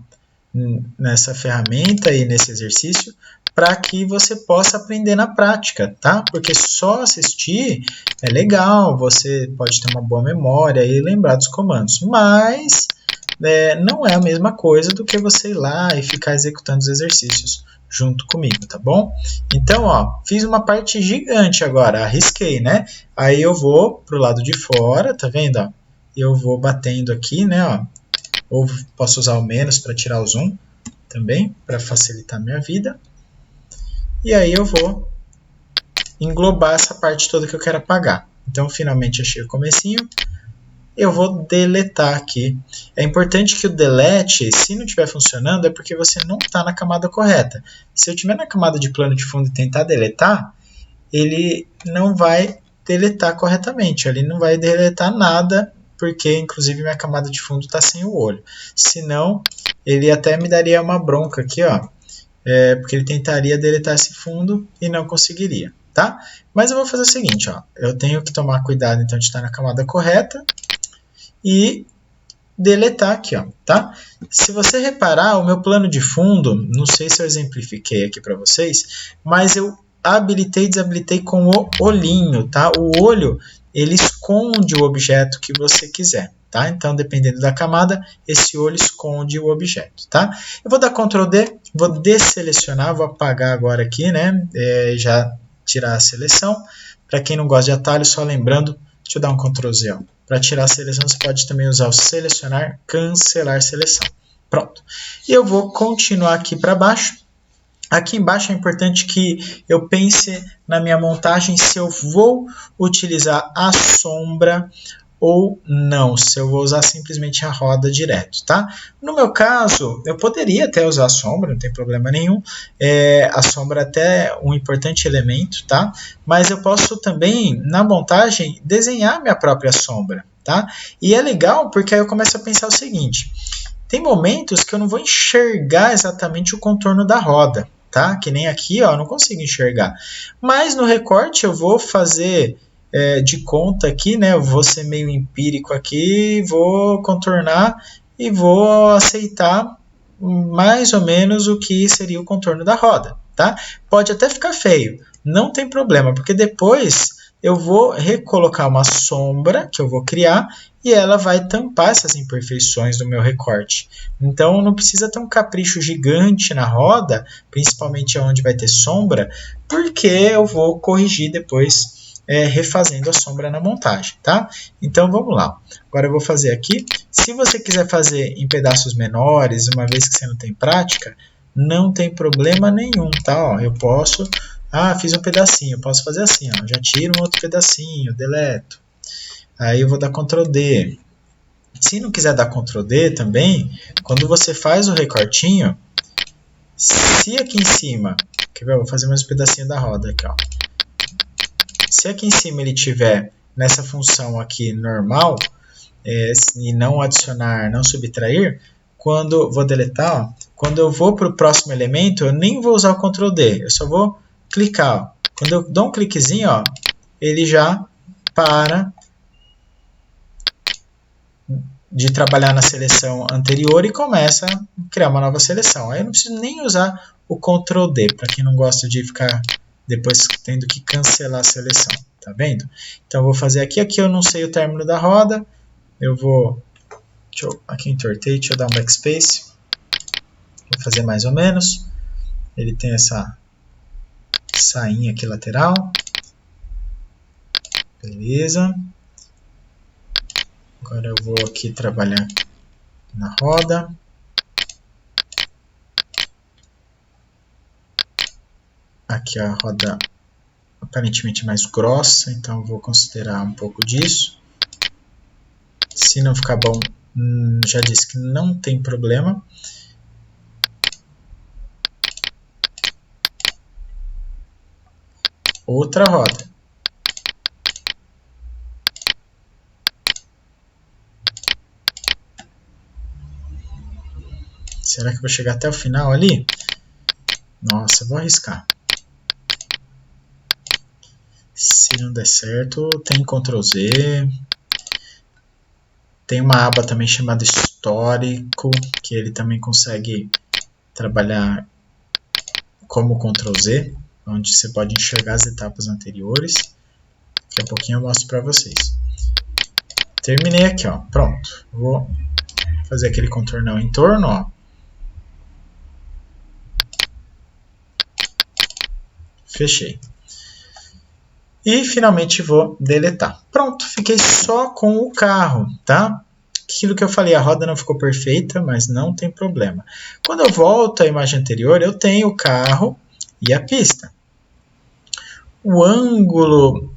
ferramenta e nesse exercício, para que você possa aprender na prática, tá? Porque só assistir é legal, você pode ter uma boa memória e lembrar dos comandos, mas não é a mesma coisa do que você ir lá e ficar executando os exercícios junto comigo, tá bom? Então, ó, fiz uma parte gigante agora, arrisquei, né? Aí eu vou pro lado de fora, tá vendo? Ó? Eu vou batendo aqui, né? Ó, ou posso usar o menos para tirar o zoom também, para facilitar a minha vida. E aí eu vou englobar essa parte toda que eu quero apagar. Então, finalmente achei o comecinho. Eu vou deletar aqui. É importante que o delete, se não estiver funcionando, é porque você não está na camada correta. Se eu estiver na camada de plano de fundo e tentar deletar, ele não vai deletar corretamente. Ele não vai deletar nada, porque inclusive minha camada de fundo está sem o olho. Senão, ele até me daria uma bronca aqui, ó, porque ele tentaria deletar esse fundo e não conseguiria, tá? Mas eu vou fazer o seguinte, ó, eu tenho que tomar cuidado então de estar na camada correta e deletar aqui, ó, tá? Se você reparar, o meu plano de fundo, não sei se eu exemplifiquei aqui para vocês, mas eu habilitei e desabilitei com o olhinho, tá? O olho, ele esconde o objeto que você quiser, tá? Então, dependendo da camada, esse olho esconde o objeto, tá? Eu vou dar Ctrl D, vou desselecionar, vou apagar agora aqui, né? Já tirar a seleção. Para quem não gosta de atalho, só lembrando, deixa eu dar um Ctrl Z, ó. Para tirar a seleção, você pode também usar o selecionar, cancelar seleção. Pronto. E eu vou continuar aqui para baixo. Aqui embaixo é importante que eu pense na minha montagem se eu vou utilizar a sombra ou não, se eu vou usar simplesmente a roda direto, tá? No meu caso, eu poderia até usar a sombra, não tem problema nenhum. A sombra é até um importante elemento, tá? Mas eu posso também, na montagem, desenhar minha própria sombra, tá? E é legal porque aí eu começo a pensar o seguinte, tem momentos que eu não vou enxergar exatamente o contorno da roda, tá? Que nem aqui, ó, eu não consigo enxergar. Mas no recorte eu vou fazer de conta aqui, né? Eu vou ser meio empírico aqui, vou contornar e vou aceitar mais ou menos o que seria o contorno da roda, tá? Pode até ficar feio, não tem problema, porque depois eu vou recolocar uma sombra que eu vou criar e ela vai tampar essas imperfeições do meu recorte. Então não precisa ter um capricho gigante na roda, principalmente onde vai ter sombra, porque eu vou corrigir depois refazendo a sombra na montagem, tá? Então vamos lá. Agora eu vou fazer aqui. Se você quiser fazer em pedaços menores, uma vez que você não tem prática, não tem problema nenhum, tá? Ó, eu posso... fiz um pedacinho, eu posso fazer assim, ó, já tiro um outro pedacinho, deleto. Aí eu vou dar Ctrl D. Se não quiser dar Ctrl D também, quando você faz o recortinho, se aqui em cima, quer ver? Eu vou fazer mais um pedacinho da roda aqui, ó. Se aqui em cima ele tiver nessa função aqui normal, e não adicionar, não subtrair, quando vou deletar, ó, quando eu vou para o próximo elemento, eu nem vou usar o Ctrl D, eu só vou clicar. Ó. Quando eu dou um cliquezinho, ó, ele já para de trabalhar na seleção anterior e começa a criar uma nova seleção. Aí eu não preciso nem usar o Ctrl D, para quem não gosta de ficar depois tendo que cancelar a seleção. Tá vendo? Então eu vou fazer aqui eu não sei o término da roda, eu vou... aqui entortei, deixa eu dar um backspace. Vou fazer mais ou menos. Ele tem essa sainha aqui lateral. Beleza. Agora eu vou aqui trabalhar na roda. Aqui a roda aparentemente mais grossa, então eu vou considerar um pouco disso. Se não ficar bom, já disse que não tem problema. Outra roda. Será que eu vou chegar até o final ali? Nossa, vou arriscar. Se não der certo, tem Ctrl Z. Tem uma aba também chamada Histórico, que ele também consegue trabalhar como Ctrl Z, onde você pode enxergar as etapas anteriores. Daqui a pouquinho eu mostro para vocês. Terminei aqui, ó. Pronto. Vou fazer aquele contornão em torno, ó. Fechei. E finalmente vou deletar. Pronto, fiquei só com o carro, tá? Aquilo que eu falei, a roda não ficou perfeita, mas não tem problema. Quando eu volto à imagem anterior, eu tenho o carro e a pista. O ângulo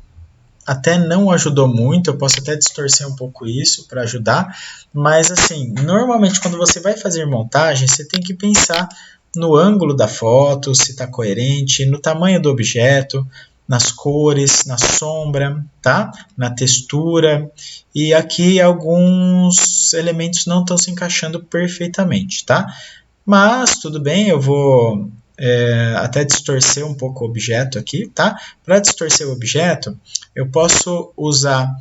até não ajudou muito, eu posso até distorcer um pouco isso para ajudar, mas assim, normalmente quando você vai fazer montagem, você tem que pensar no ângulo da foto, se está coerente, no tamanho do objeto, nas cores, na sombra, tá? Na textura. E aqui alguns elementos não estão se encaixando perfeitamente, tá? Mas tudo bem, eu vou até distorcer um pouco o objeto aqui, tá? Para distorcer o objeto, eu posso usar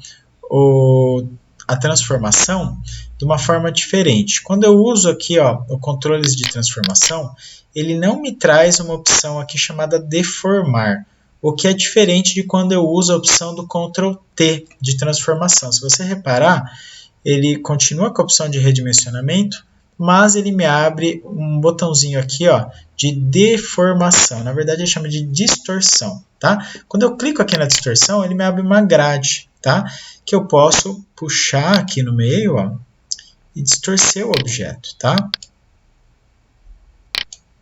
a transformação de uma forma diferente. Quando eu uso aqui, ó, o controles de transformação, ele não me traz uma opção aqui chamada deformar, o que é diferente de quando eu uso a opção do Ctrl T de transformação. Se você reparar, ele continua com a opção de redimensionamento, mas ele me abre um botãozinho aqui, ó, de deformação. Na verdade, ele chama de distorção, tá? Quando eu clico aqui na distorção, ele me abre uma grade, tá? Que eu posso puxar aqui no meio, ó, e distorcer o objeto, tá?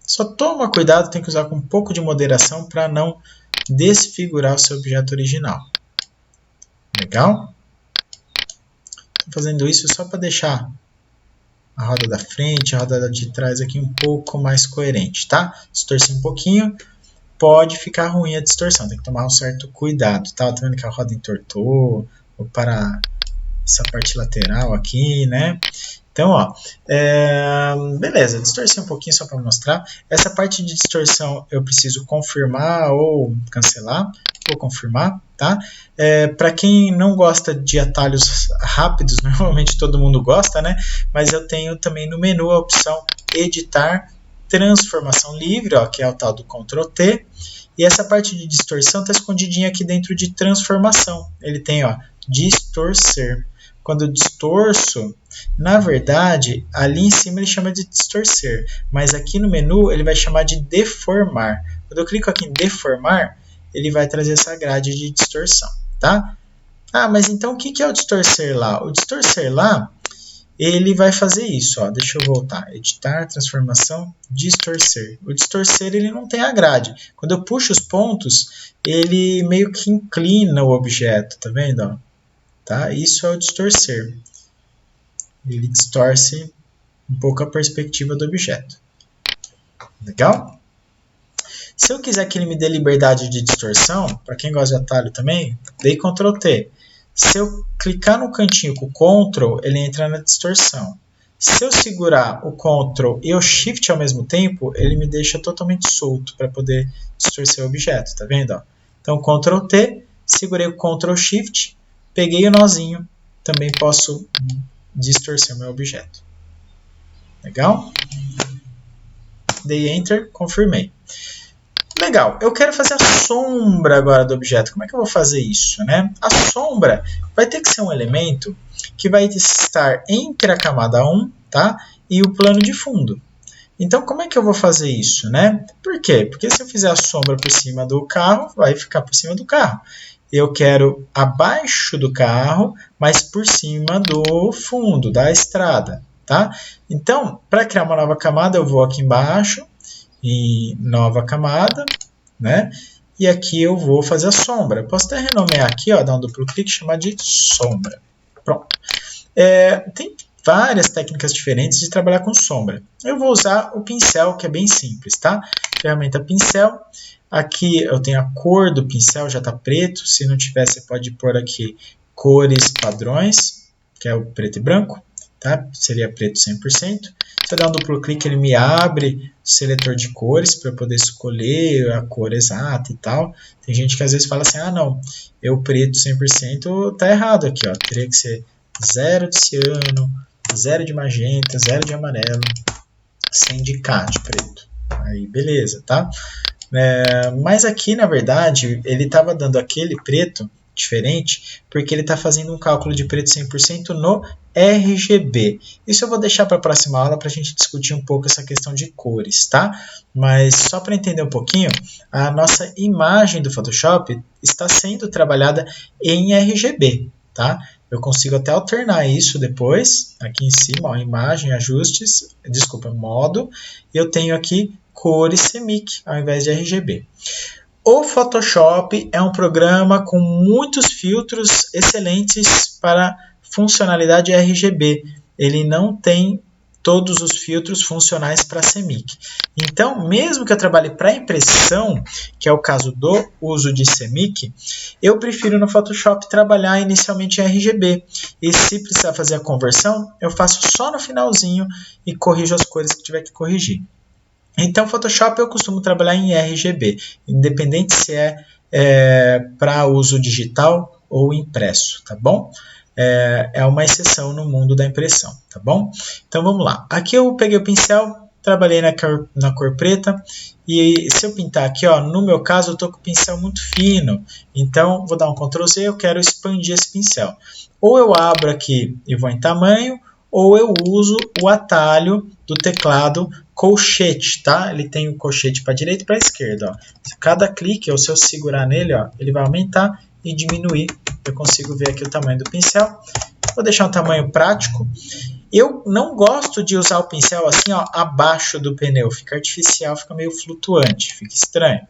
Só toma cuidado, tem que usar com um pouco de moderação para não desfigurar o seu objeto original. Legal? Estou fazendo isso só para deixar a roda da frente, a roda de trás aqui um pouco mais coerente, tá? Distorcer um pouquinho, pode ficar ruim a distorção, tem que tomar um certo cuidado, tá? Tá vendo que a roda entortou, vou parar essa parte lateral aqui, né? Então, ó, beleza, distorcer um pouquinho só para mostrar. Essa parte de distorção eu preciso confirmar ou cancelar. Vou confirmar, tá? Para quem não gosta de atalhos rápidos, normalmente todo mundo gosta, né? Mas eu tenho também no menu a opção editar transformação livre, ó, que é o tal do Ctrl T. E essa parte de distorção está escondidinha aqui dentro de transformação. Ele tem, ó, distorcer. Quando eu distorço, na verdade, ali em cima ele chama de distorcer, mas aqui no menu ele vai chamar de deformar. Quando eu clico aqui em deformar, ele vai trazer essa grade de distorção, tá? Ah, mas então o que é o distorcer lá? O distorcer lá, ele vai fazer isso, ó. Deixa eu voltar. Editar, transformação, distorcer. O distorcer, ele não tem a grade. Quando eu puxo os pontos, ele meio que inclina o objeto, tá vendo, ó? Tá? Isso é o distorcer. Ele distorce um pouco a perspectiva do objeto. Legal? Se eu quiser que ele me dê liberdade de distorção, para quem gosta de atalho também, dei Ctrl T. Se eu clicar no cantinho com o Ctrl, ele entra na distorção. Se eu segurar o Ctrl e o Shift ao mesmo tempo, ele me deixa totalmente solto para poder distorcer o objeto. Tá vendo? Ó? Então, Ctrl T, segurei o Ctrl Shift, peguei o nozinho, também posso distorcer o meu objeto. Legal? Dei Enter, confirmei. Legal, eu quero fazer a sombra agora do objeto. Como é que eu vou fazer isso, né? A sombra vai ter que ser um elemento que vai estar entre a camada 1, tá? E o plano de fundo. Então, como é que eu vou fazer isso, né? Por quê? Porque se eu fizer a sombra por cima do carro, vai ficar por cima do carro. Eu quero abaixo do carro, mas por cima do fundo, da estrada, tá? Então, para criar uma nova camada, eu vou aqui embaixo, em nova camada, né? E aqui eu vou fazer a sombra. Eu posso até renomear aqui, ó, dar um duplo clique e chamar de sombra. Pronto. Tem várias técnicas diferentes de trabalhar com sombra. Eu vou usar o pincel, que é bem simples, tá? Ferramenta pincel. Aqui eu tenho a cor do pincel, já está preto. Se não tiver, você pode pôr aqui cores padrões, que é o preto e branco. Tá? Seria preto 100%. Se eu der um duplo clique, ele me abre o seletor de cores para eu poder escolher a cor exata e tal. Tem gente que às vezes fala assim, ah não, eu preto 100% tá errado aqui, ó. Teria que ser 0 de ciano, 0 de magenta, 0 de amarelo, 100 de K de preto. Aí beleza, tá? Mas aqui, na verdade, ele estava dando aquele preto diferente, porque ele está fazendo um cálculo de preto 100% no RGB. Isso eu vou deixar para a próxima aula para a gente discutir um pouco essa questão de cores, tá? Mas só para entender um pouquinho, a nossa imagem do Photoshop está sendo trabalhada em RGB, tá? Eu consigo até alternar isso depois, aqui em cima, ó, imagem, ajustes, desculpa, modo, e eu tenho aqui cores CMYK ao invés de RGB. O Photoshop é um programa com muitos filtros excelentes para funcionalidade RGB. Ele não tem todos os filtros funcionais para CMYK. Então, mesmo que eu trabalhe para impressão, que é o caso do uso de CMYK, eu prefiro no Photoshop trabalhar inicialmente em RGB. E se precisar fazer a conversão, eu faço só no finalzinho e corrijo as cores que tiver que corrigir. Então, Photoshop eu costumo trabalhar em RGB, independente se para uso digital ou impresso, tá bom? É uma exceção no mundo da impressão, tá bom? Então, vamos lá. Aqui eu peguei o pincel, trabalhei na cor preta, e se eu pintar aqui, ó, no meu caso, eu estou com o pincel muito fino, então vou dar um Ctrl Z, eu quero expandir esse pincel. Ou eu abro aqui e vou em tamanho, ou eu uso o atalho do teclado colchete, tá? Ele tem o colchete para a direita e para a esquerda, ó. Cada clique, ou se eu segurar nele, ó, ele vai aumentar e diminuir. Eu consigo ver aqui o tamanho do pincel. Vou deixar um tamanho prático. Eu não gosto de usar o pincel assim, ó, abaixo do pneu. Fica artificial, fica meio flutuante, fica estranho.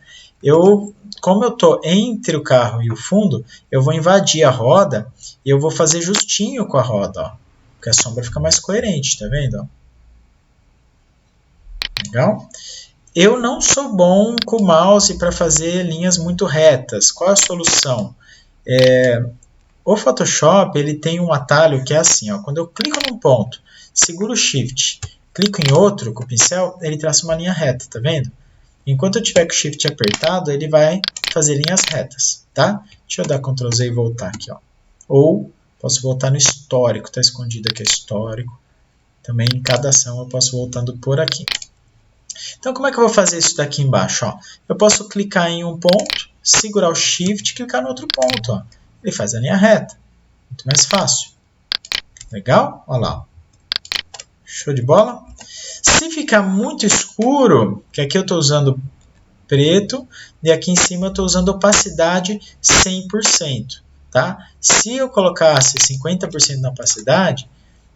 Como eu estou entre o carro e o fundo, eu vou invadir a roda e eu vou fazer justinho com a roda, ó. Porque a sombra fica mais coerente, tá vendo? Legal? Eu não sou bom com o mouse para fazer linhas muito retas. Qual é a solução? O Photoshop ele tem um atalho que é assim, ó, quando eu clico num ponto, seguro o Shift, clico em outro com o pincel, ele traça uma linha reta, tá vendo? Enquanto eu tiver com o Shift apertado, ele vai fazer linhas retas, tá? Deixa eu dar Ctrl Z e voltar aqui, ó. Ou posso voltar no histórico, está escondido aqui, histórico. Também em cada ação eu posso voltando por aqui. Então, como é que eu vou fazer isso daqui embaixo? Ó? Eu posso clicar em um ponto, segurar o Shift e clicar no outro ponto. Ó. Ele faz a linha reta. Muito mais fácil. Legal? Olha lá. Show de bola? Se ficar muito escuro, que aqui eu estou usando preto e aqui em cima eu estou usando opacidade 100%. Tá? Se eu colocasse 50% na opacidade,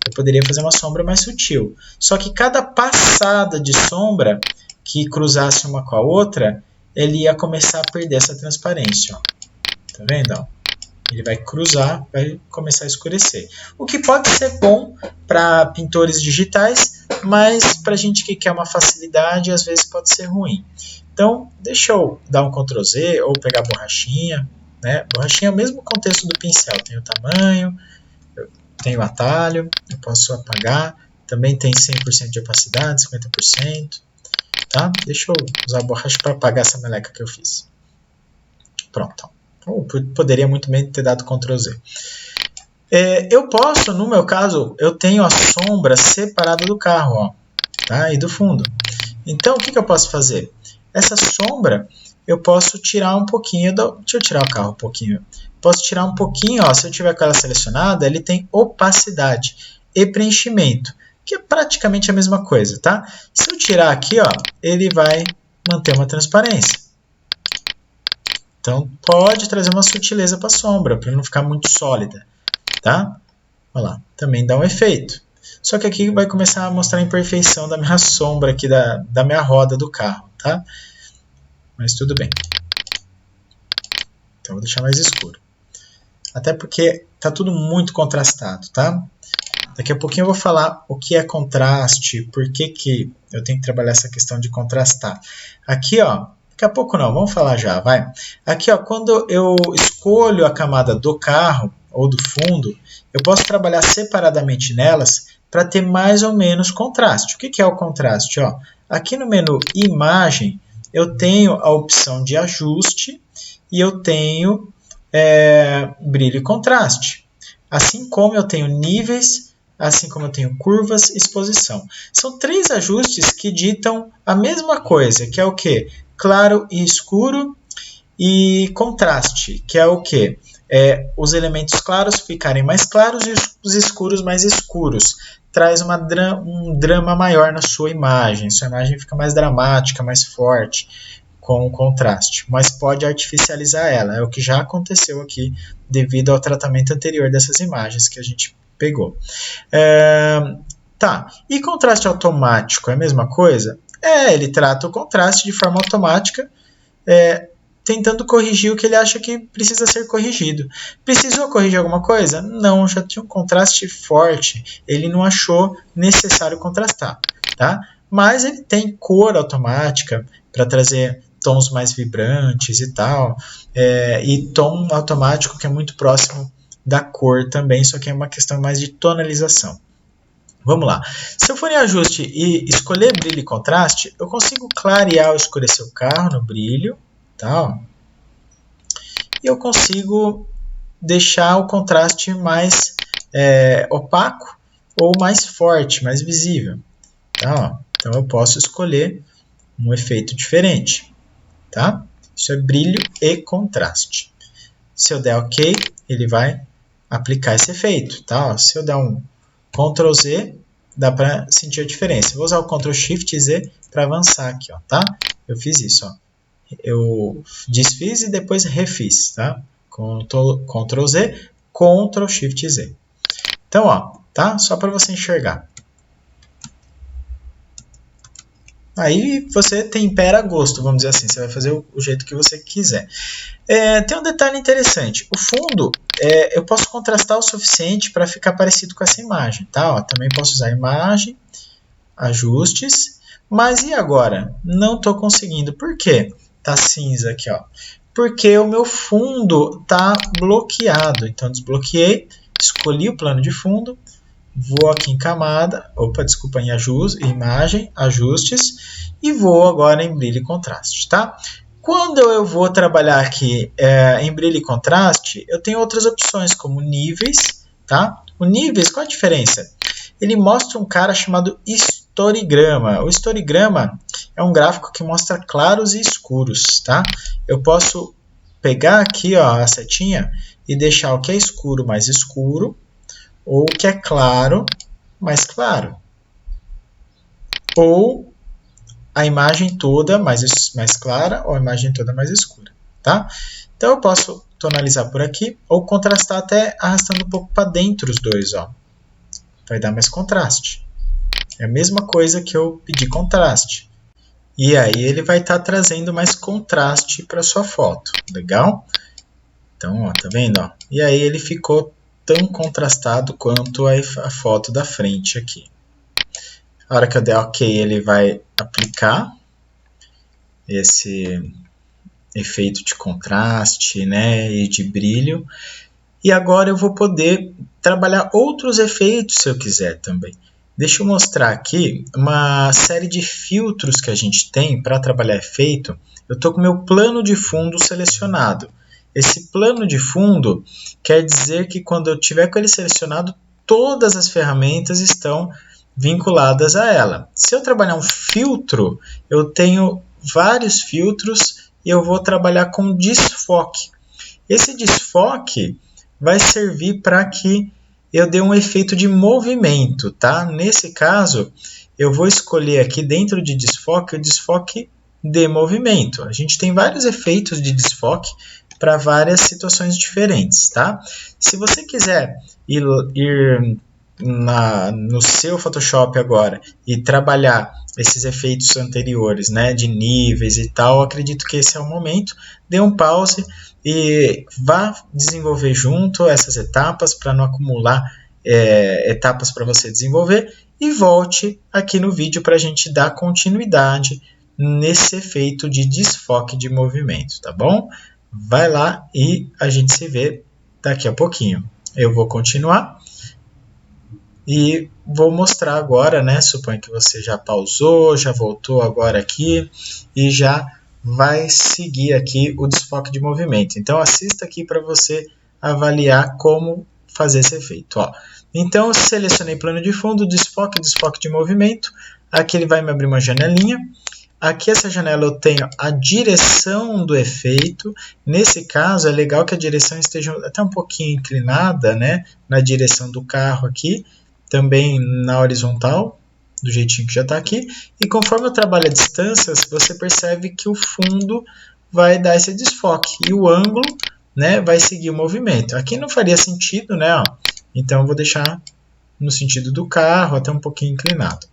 eu poderia fazer uma sombra mais sutil. Só que cada passada de sombra que cruzasse uma com a outra, ele ia começar a perder essa transparência. Ó. Tá vendo? Ó? Ele vai cruzar, vai começar a escurecer. O que pode ser bom para pintores digitais, mas para a gente que quer uma facilidade, às vezes pode ser ruim. Então, deixa eu dar um Ctrl Z ou pegar a borrachinha. Né? Borrachinha é o mesmo contexto do pincel. Tem o tamanho, tem o atalho, eu posso apagar. Também tem 100% de opacidade, 50%. Tá? Deixa eu usar a borracha para apagar essa meleca que eu fiz. Pronto. Poderia muito bem ter dado Ctrl Z. Eu posso, no meu caso, eu tenho a sombra separada do carro, ó, tá? E do fundo. Então, o que eu posso fazer? Essa sombra, eu posso tirar um pouquinho, deixa eu tirar o carro um pouquinho. Posso tirar um pouquinho, ó, se eu tiver com ela selecionada, ele tem opacidade e preenchimento, que é praticamente a mesma coisa, tá? Se eu tirar aqui, ó, ele vai manter uma transparência. Então, pode trazer uma sutileza para a sombra, para não ficar muito sólida, tá? Olha lá, também dá um efeito. Só que aqui vai começar a mostrar a imperfeição da minha sombra aqui, da minha roda do carro, tá? Mas tudo bem. Então, vou deixar mais escuro. Até porque tá tudo muito contrastado, tá? Daqui a pouquinho eu vou falar o que é contraste, por que eu tenho que trabalhar essa questão de contrastar. Aqui, ó, daqui a pouco não, vamos falar já, vai. Aqui, ó, quando eu escolho a camada do carro ou do fundo, eu posso trabalhar separadamente nelas para ter mais ou menos contraste. O que é o contraste? Ó, aqui no menu Imagem, eu tenho a opção de ajuste e eu tenho brilho e contraste. Assim como eu tenho níveis, assim como eu tenho curvas e exposição. São 3 ajustes que ditam a mesma coisa, que é o quê? Claro e escuro e contraste, que é o quê? Os elementos claros ficarem mais claros e os escuros mais escuros. Traz um drama maior na sua imagem. Sua imagem fica mais dramática, mais forte, com o contraste. Mas pode artificializar ela. É o que já aconteceu aqui devido ao tratamento anterior dessas imagens que a gente pegou. Tá. E contraste automático é a mesma coisa? Ele trata o contraste de forma automática, tentando corrigir o que ele acha que precisa ser corrigido. Precisou corrigir alguma coisa? Não, já tinha um contraste forte. Ele não achou necessário contrastar, tá? Mas ele tem cor automática para trazer tons mais vibrantes e tal. E tom automático que é muito próximo da cor também, só que é uma questão mais de tonalização. Vamos lá. Se eu for em ajuste e escolher brilho e contraste, eu consigo clarear ou escurecer o carro no brilho. Tá? E eu consigo deixar o contraste mais opaco ou mais forte, mais visível. Tá? Então eu posso escolher um efeito diferente. Tá? Isso é brilho e contraste. Se eu der OK, ele vai aplicar esse efeito. Tá? Se eu der um Ctrl Z, dá para sentir a diferença. Vou usar o Ctrl Shift Z para avançar aqui. Ó, tá? Eu fiz isso. Ó. Eu desfiz e depois refiz, tá? Ctrl Z, Ctrl Shift Z. Então, ó, tá? Só para você enxergar. Aí você tempera a gosto, vamos dizer assim. Você vai fazer o jeito que você quiser. Tem um detalhe interessante. O fundo, eu posso contrastar o suficiente para ficar parecido com essa imagem, tá? Ó, também posso usar imagem, ajustes. Mas e agora? Não estou conseguindo. Por quê? Tá cinza aqui, ó. Porque o meu fundo tá bloqueado. Então, desbloqueei, escolhi o plano de fundo, vou aqui em camada, em imagem, ajustes, e vou agora em brilho e contraste, tá? Quando eu vou trabalhar aqui em brilho e contraste, eu tenho outras opções, como níveis, tá? O níveis, qual a diferença? Ele mostra um cara chamado historograma. O historograma, é um gráfico que mostra claros e escuros, tá? Eu posso pegar aqui, ó, a setinha e deixar o que é escuro mais escuro, ou o que é claro mais claro. Ou a imagem toda mais clara ou a imagem toda mais escura, tá? Então eu posso tonalizar por aqui ou contrastar até arrastando um pouco para dentro os dois, ó. Vai dar mais contraste. É a mesma coisa que eu pedi contraste. E aí ele vai estar trazendo mais contraste para sua foto, legal? Então, ó, tá vendo? Ó? E aí ele ficou tão contrastado quanto a foto da frente aqui. A hora que eu der OK, ele vai aplicar esse efeito de contraste, né, e de brilho. E agora eu vou poder trabalhar outros efeitos se eu quiser também. Deixa eu mostrar aqui uma série de filtros que a gente tem para trabalhar efeito. Eu estou com o meu plano de fundo selecionado. Esse plano de fundo quer dizer que quando eu tiver com ele selecionado, todas as ferramentas estão vinculadas a ela. Se eu trabalhar um filtro, eu tenho vários filtros e eu vou trabalhar com desfoque. Esse desfoque vai servir para que eu dê um efeito de movimento, tá? Nesse caso, eu vou escolher aqui dentro de desfoque, o desfoque de movimento. A gente tem vários efeitos de desfoque para várias situações diferentes, tá? Se você quiser ir no seu Photoshop agora e trabalhar esses efeitos anteriores, né, de níveis e tal, acredito que esse é o momento. Dê um pause e vá desenvolver junto essas etapas para não acumular etapas para você desenvolver e volte aqui no vídeo para a gente dar continuidade nesse efeito de desfoque de movimento, tá bom? Vai lá e a gente se vê daqui a pouquinho. Eu vou continuar e vou mostrar agora, né? Suponho que você já pausou, já voltou agora aqui e já vai seguir aqui o desfoque de movimento. Então assista aqui para você avaliar como fazer esse efeito. Ó. Então eu selecionei plano de fundo, desfoque de movimento. Aqui ele vai me abrir uma janelinha. Aqui essa janela eu tenho a direção do efeito. Nesse caso é legal que a direção esteja até um pouquinho inclinada, né? Na direção do carro aqui. Também na horizontal, do jeitinho que já está aqui. E conforme eu trabalho a distâncias, você percebe que o fundo vai dar esse desfoque. E o ângulo, né, vai seguir o movimento. Aqui não faria sentido, né? Ó. Então eu vou deixar no sentido do carro, até um pouquinho inclinado.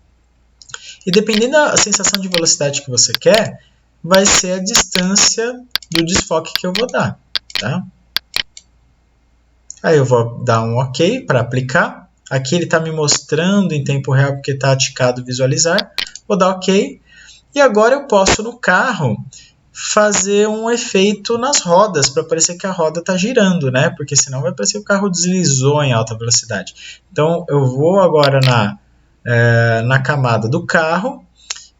E dependendo da sensação de velocidade que você quer, vai ser a distância do desfoque que eu vou dar. Tá? Aí eu vou dar um OK para aplicar. Aqui ele está me mostrando em tempo real porque está ticado visualizar. Vou dar OK. E agora eu posso no carro fazer um efeito nas rodas para parecer que a roda está girando, né? Porque senão vai parecer que o carro deslizou em alta velocidade. Então eu vou agora na camada do carro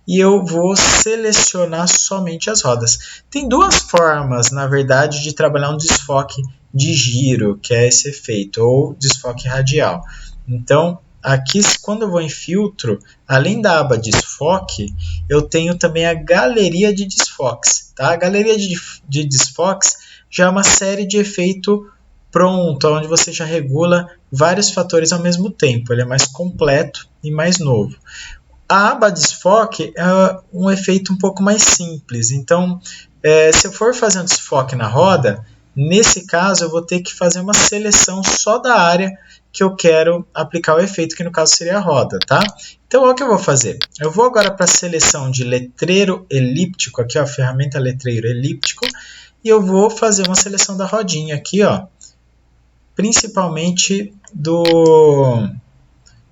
e eu vou selecionar somente as rodas. Tem duas formas, na verdade, de trabalhar um desfoque de giro, que é esse efeito, ou desfoque radial. Então, aqui, quando eu vou em filtro, além da aba desfoque, eu tenho também a galeria de desfoques. Tá? A galeria de desfoques já é uma série de efeito pronto, onde você já regula vários fatores ao mesmo tempo. Ele é mais completo e mais novo. A aba desfoque é um efeito um pouco mais simples. Então, se eu for fazer um desfoque na roda, nesse caso eu vou ter que fazer uma seleção só da área que eu quero aplicar o efeito, que no caso seria a roda, tá? Então, olha o que eu vou fazer. Eu vou agora para a seleção de letreiro elíptico, aqui ó, a ferramenta letreiro elíptico, e eu vou fazer uma seleção da rodinha aqui, ó, principalmente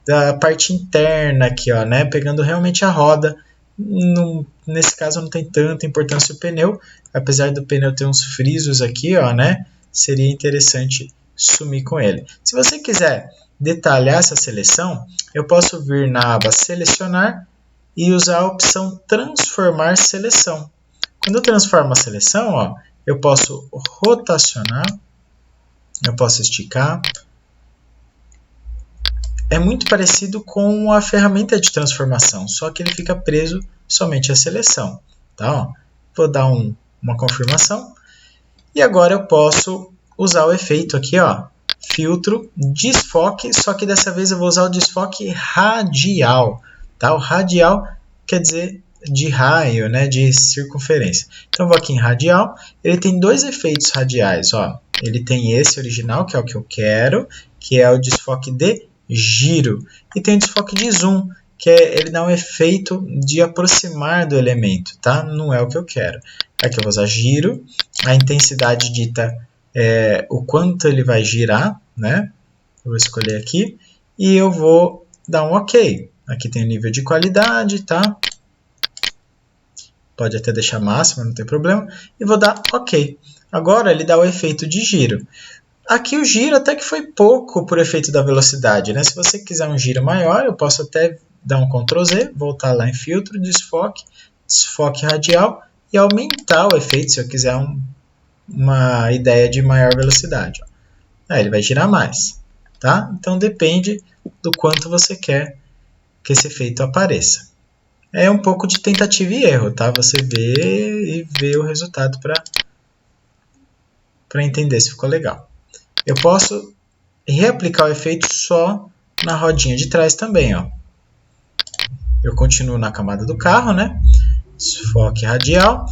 da parte interna aqui, ó, né? Pegando realmente a roda. Nesse caso não tem tanta importância o pneu, apesar do pneu ter uns frisos aqui, ó, né? Seria interessante sumir com ele. Se você quiser detalhar essa seleção, eu posso vir na aba selecionar e usar a opção transformar seleção. Quando eu transformo a seleção, ó, eu posso rotacionar, eu posso esticar. É muito parecido com a ferramenta de transformação, só que ele fica preso somente a seleção. Tá? Ó, vou dar uma confirmação. E agora eu posso usar o efeito aqui, ó, filtro, desfoque, só que dessa vez eu vou usar o desfoque radial. Tá? O radial quer dizer de raio, né, de circunferência. Então, vou aqui em radial, ele tem dois efeitos radiais. Ó. Ele tem esse original, que é o que eu quero, que é o desfoque de giro. E tem o desfoque de zoom, que ele dá um efeito de aproximar do elemento. Tá? Não é o que eu quero. Aqui eu vou usar giro, a intensidade dita o quanto ele vai girar, né? Eu vou escolher aqui e eu vou dar um OK. Aqui tem o nível de qualidade, tá? Pode até deixar máximo, não tem problema. E vou dar OK. Agora ele dá o efeito de giro. Aqui o giro até que foi pouco por efeito da velocidade, né? Se você quiser um giro maior, eu posso até dar um Ctrl Z, voltar lá em filtro, desfoque, desfoque radial e aumentar o efeito se eu quiser uma ideia de maior velocidade. Aí ele vai girar mais. Tá? Então depende do quanto você quer que esse efeito apareça. É um pouco de tentativa e erro, tá? Você vê e vê o resultado para entender se ficou legal. Eu posso reaplicar o efeito só na rodinha de trás também. Ó. Eu continuo na camada do carro, né? Desfoque radial.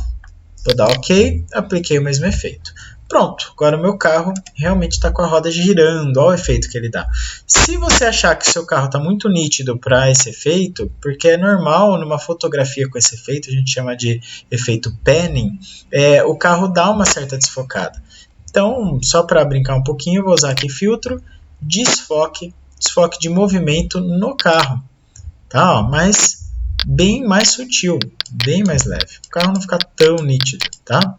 Vou dar OK, apliquei o mesmo efeito. Pronto, agora o meu carro realmente está com a roda girando, olha o efeito que ele dá. Se você achar que o seu carro está muito nítido para esse efeito, porque é normal numa fotografia com esse efeito, a gente chama de efeito panning, o carro dá uma certa desfocada. Então, só para brincar um pouquinho, eu vou usar aqui filtro, desfoque, desfoque de movimento no carro. Tá? Mas bem mais sutil, bem mais leve. O carro não fica tão nítido, tá?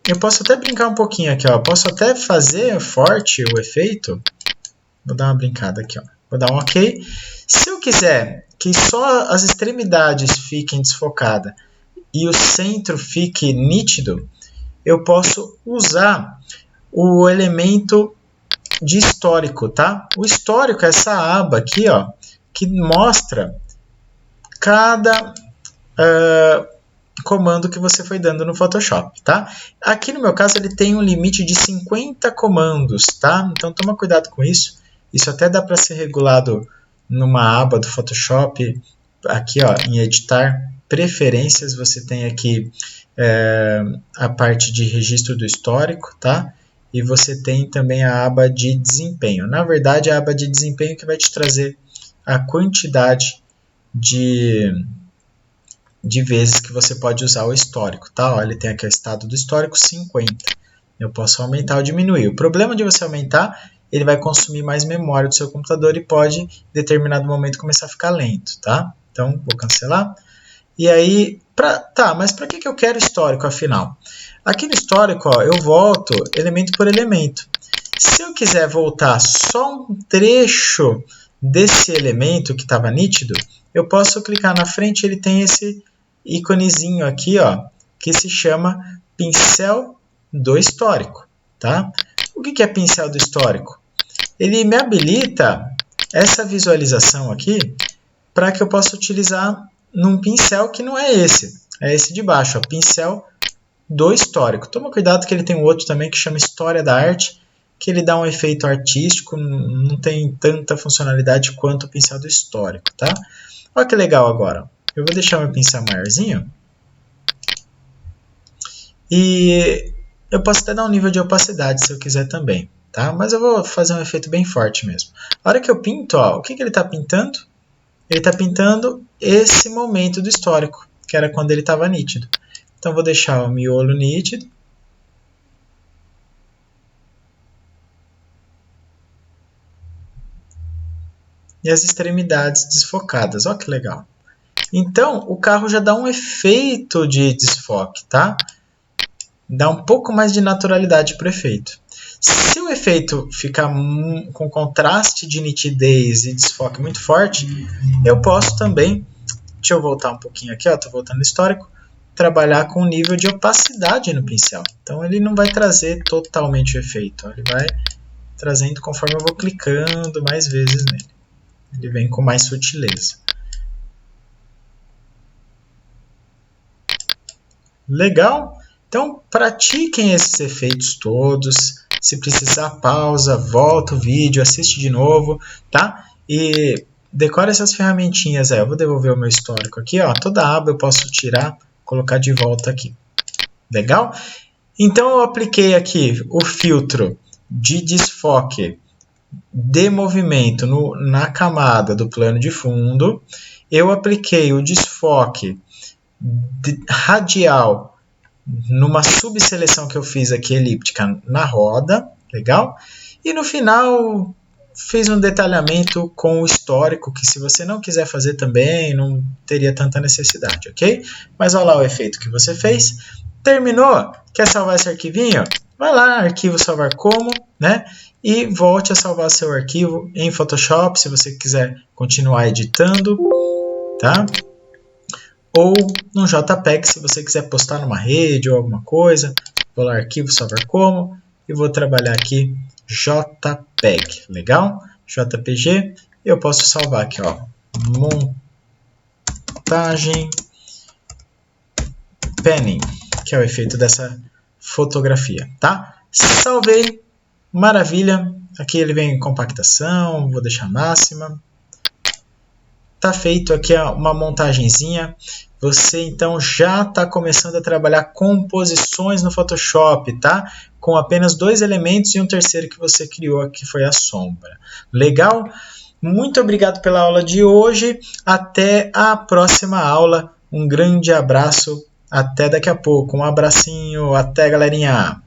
Eu posso até brincar um pouquinho aqui, ó. Posso até fazer forte o efeito. Vou dar uma brincada aqui, ó. Vou dar um OK. Se eu quiser que só as extremidades fiquem desfocadas e o centro fique nítido, eu posso usar o elemento de histórico, tá? O histórico é essa aba aqui, ó, que mostra cada comando que você foi dando no Photoshop, tá? Aqui no meu caso ele tem um limite de 50 comandos, tá? Então toma cuidado com isso. Isso até dá para ser regulado numa aba do Photoshop. Aqui, ó, em editar preferências, você tem aqui a parte de registro do histórico, tá? E você tem também a aba de desempenho. Na verdade, é a aba de desempenho que vai te trazer a quantidade de vezes que você pode usar o histórico. Tá? Ó, ele tem aqui o estado do histórico 50. Eu posso aumentar ou diminuir. O problema de você aumentar, ele vai consumir mais memória do seu computador e pode, em determinado momento, começar a ficar lento. Tá? Então, vou cancelar. E aí, mas para que eu quero histórico, afinal? Aqui no histórico, ó, eu volto elemento por elemento. Se eu quiser voltar só um trecho desse elemento que estava nítido, eu posso clicar na frente, ele tem esse íconezinho aqui, ó, que se chama pincel do histórico. Tá? O que é pincel do histórico? Ele me habilita essa visualização aqui para que eu possa utilizar num pincel que não é esse de baixo, ó, pincel do histórico. Toma cuidado que ele tem um outro também que chama História da Arte, que ele dá um efeito artístico, não tem tanta funcionalidade quanto o pincel do histórico, tá? Olha que legal agora. Eu vou deixar meu pincel maiorzinho. E eu posso até dar um nível de opacidade se eu quiser também, tá? Mas eu vou fazer um efeito bem forte mesmo. A hora que eu pinto, ó, o que ele está pintando? Ele está pintando esse momento do histórico, que era quando ele estava nítido. Então, vou deixar o miolo nítido. E as extremidades desfocadas. Olha que legal. Então, o carro já dá um efeito de desfoque, tá? Dá um pouco mais de naturalidade para o efeito. Se o efeito ficar com contraste de nitidez e desfoque muito forte, eu posso também, deixa eu voltar um pouquinho aqui, estou voltando no histórico, trabalhar com o nível de opacidade no pincel. Então ele não vai trazer totalmente o efeito, ele vai trazendo conforme eu vou clicando mais vezes nele. ele vem com mais sutileza. Legal? Então, pratiquem esses efeitos todos. Se precisar, pausa, volta o vídeo, assiste de novo, tá? E decore essas ferramentinhas aí. Eu vou devolver o meu histórico aqui, ó. Toda aba eu posso tirar, colocar de volta aqui. Legal? Então, eu apliquei aqui o filtro de desfoque de movimento na camada do plano de fundo. Eu apliquei o desfoque radial numa subseleção que eu fiz aqui elíptica na roda, legal? E no final fiz um detalhamento com o histórico, que se você não quiser fazer também, não teria tanta necessidade, ok? Mas olha lá o efeito que você fez. Terminou? Quer salvar esse arquivinho? Vai lá, arquivo salvar como, né? E volte a salvar seu arquivo em Photoshop, se você quiser continuar editando, tá? Ou no JPEG, se você quiser postar numa rede ou alguma coisa. Vou lá, arquivo, salvar como, e vou trabalhar aqui JPEG, legal? JPG, eu posso salvar aqui, ó, montagem panning, que é o efeito dessa fotografia, tá? Salvei, maravilha, aqui ele vem em compactação, vou deixar máxima. Tá feito aqui uma montagenzinha. Você então já está começando a trabalhar composições no Photoshop, tá? Com apenas 2 elementos e um terceiro que você criou, que foi a sombra. Legal? Muito obrigado pela aula de hoje. Até a próxima aula. Um grande abraço. Até daqui a pouco. Um abracinho. Até, galerinha.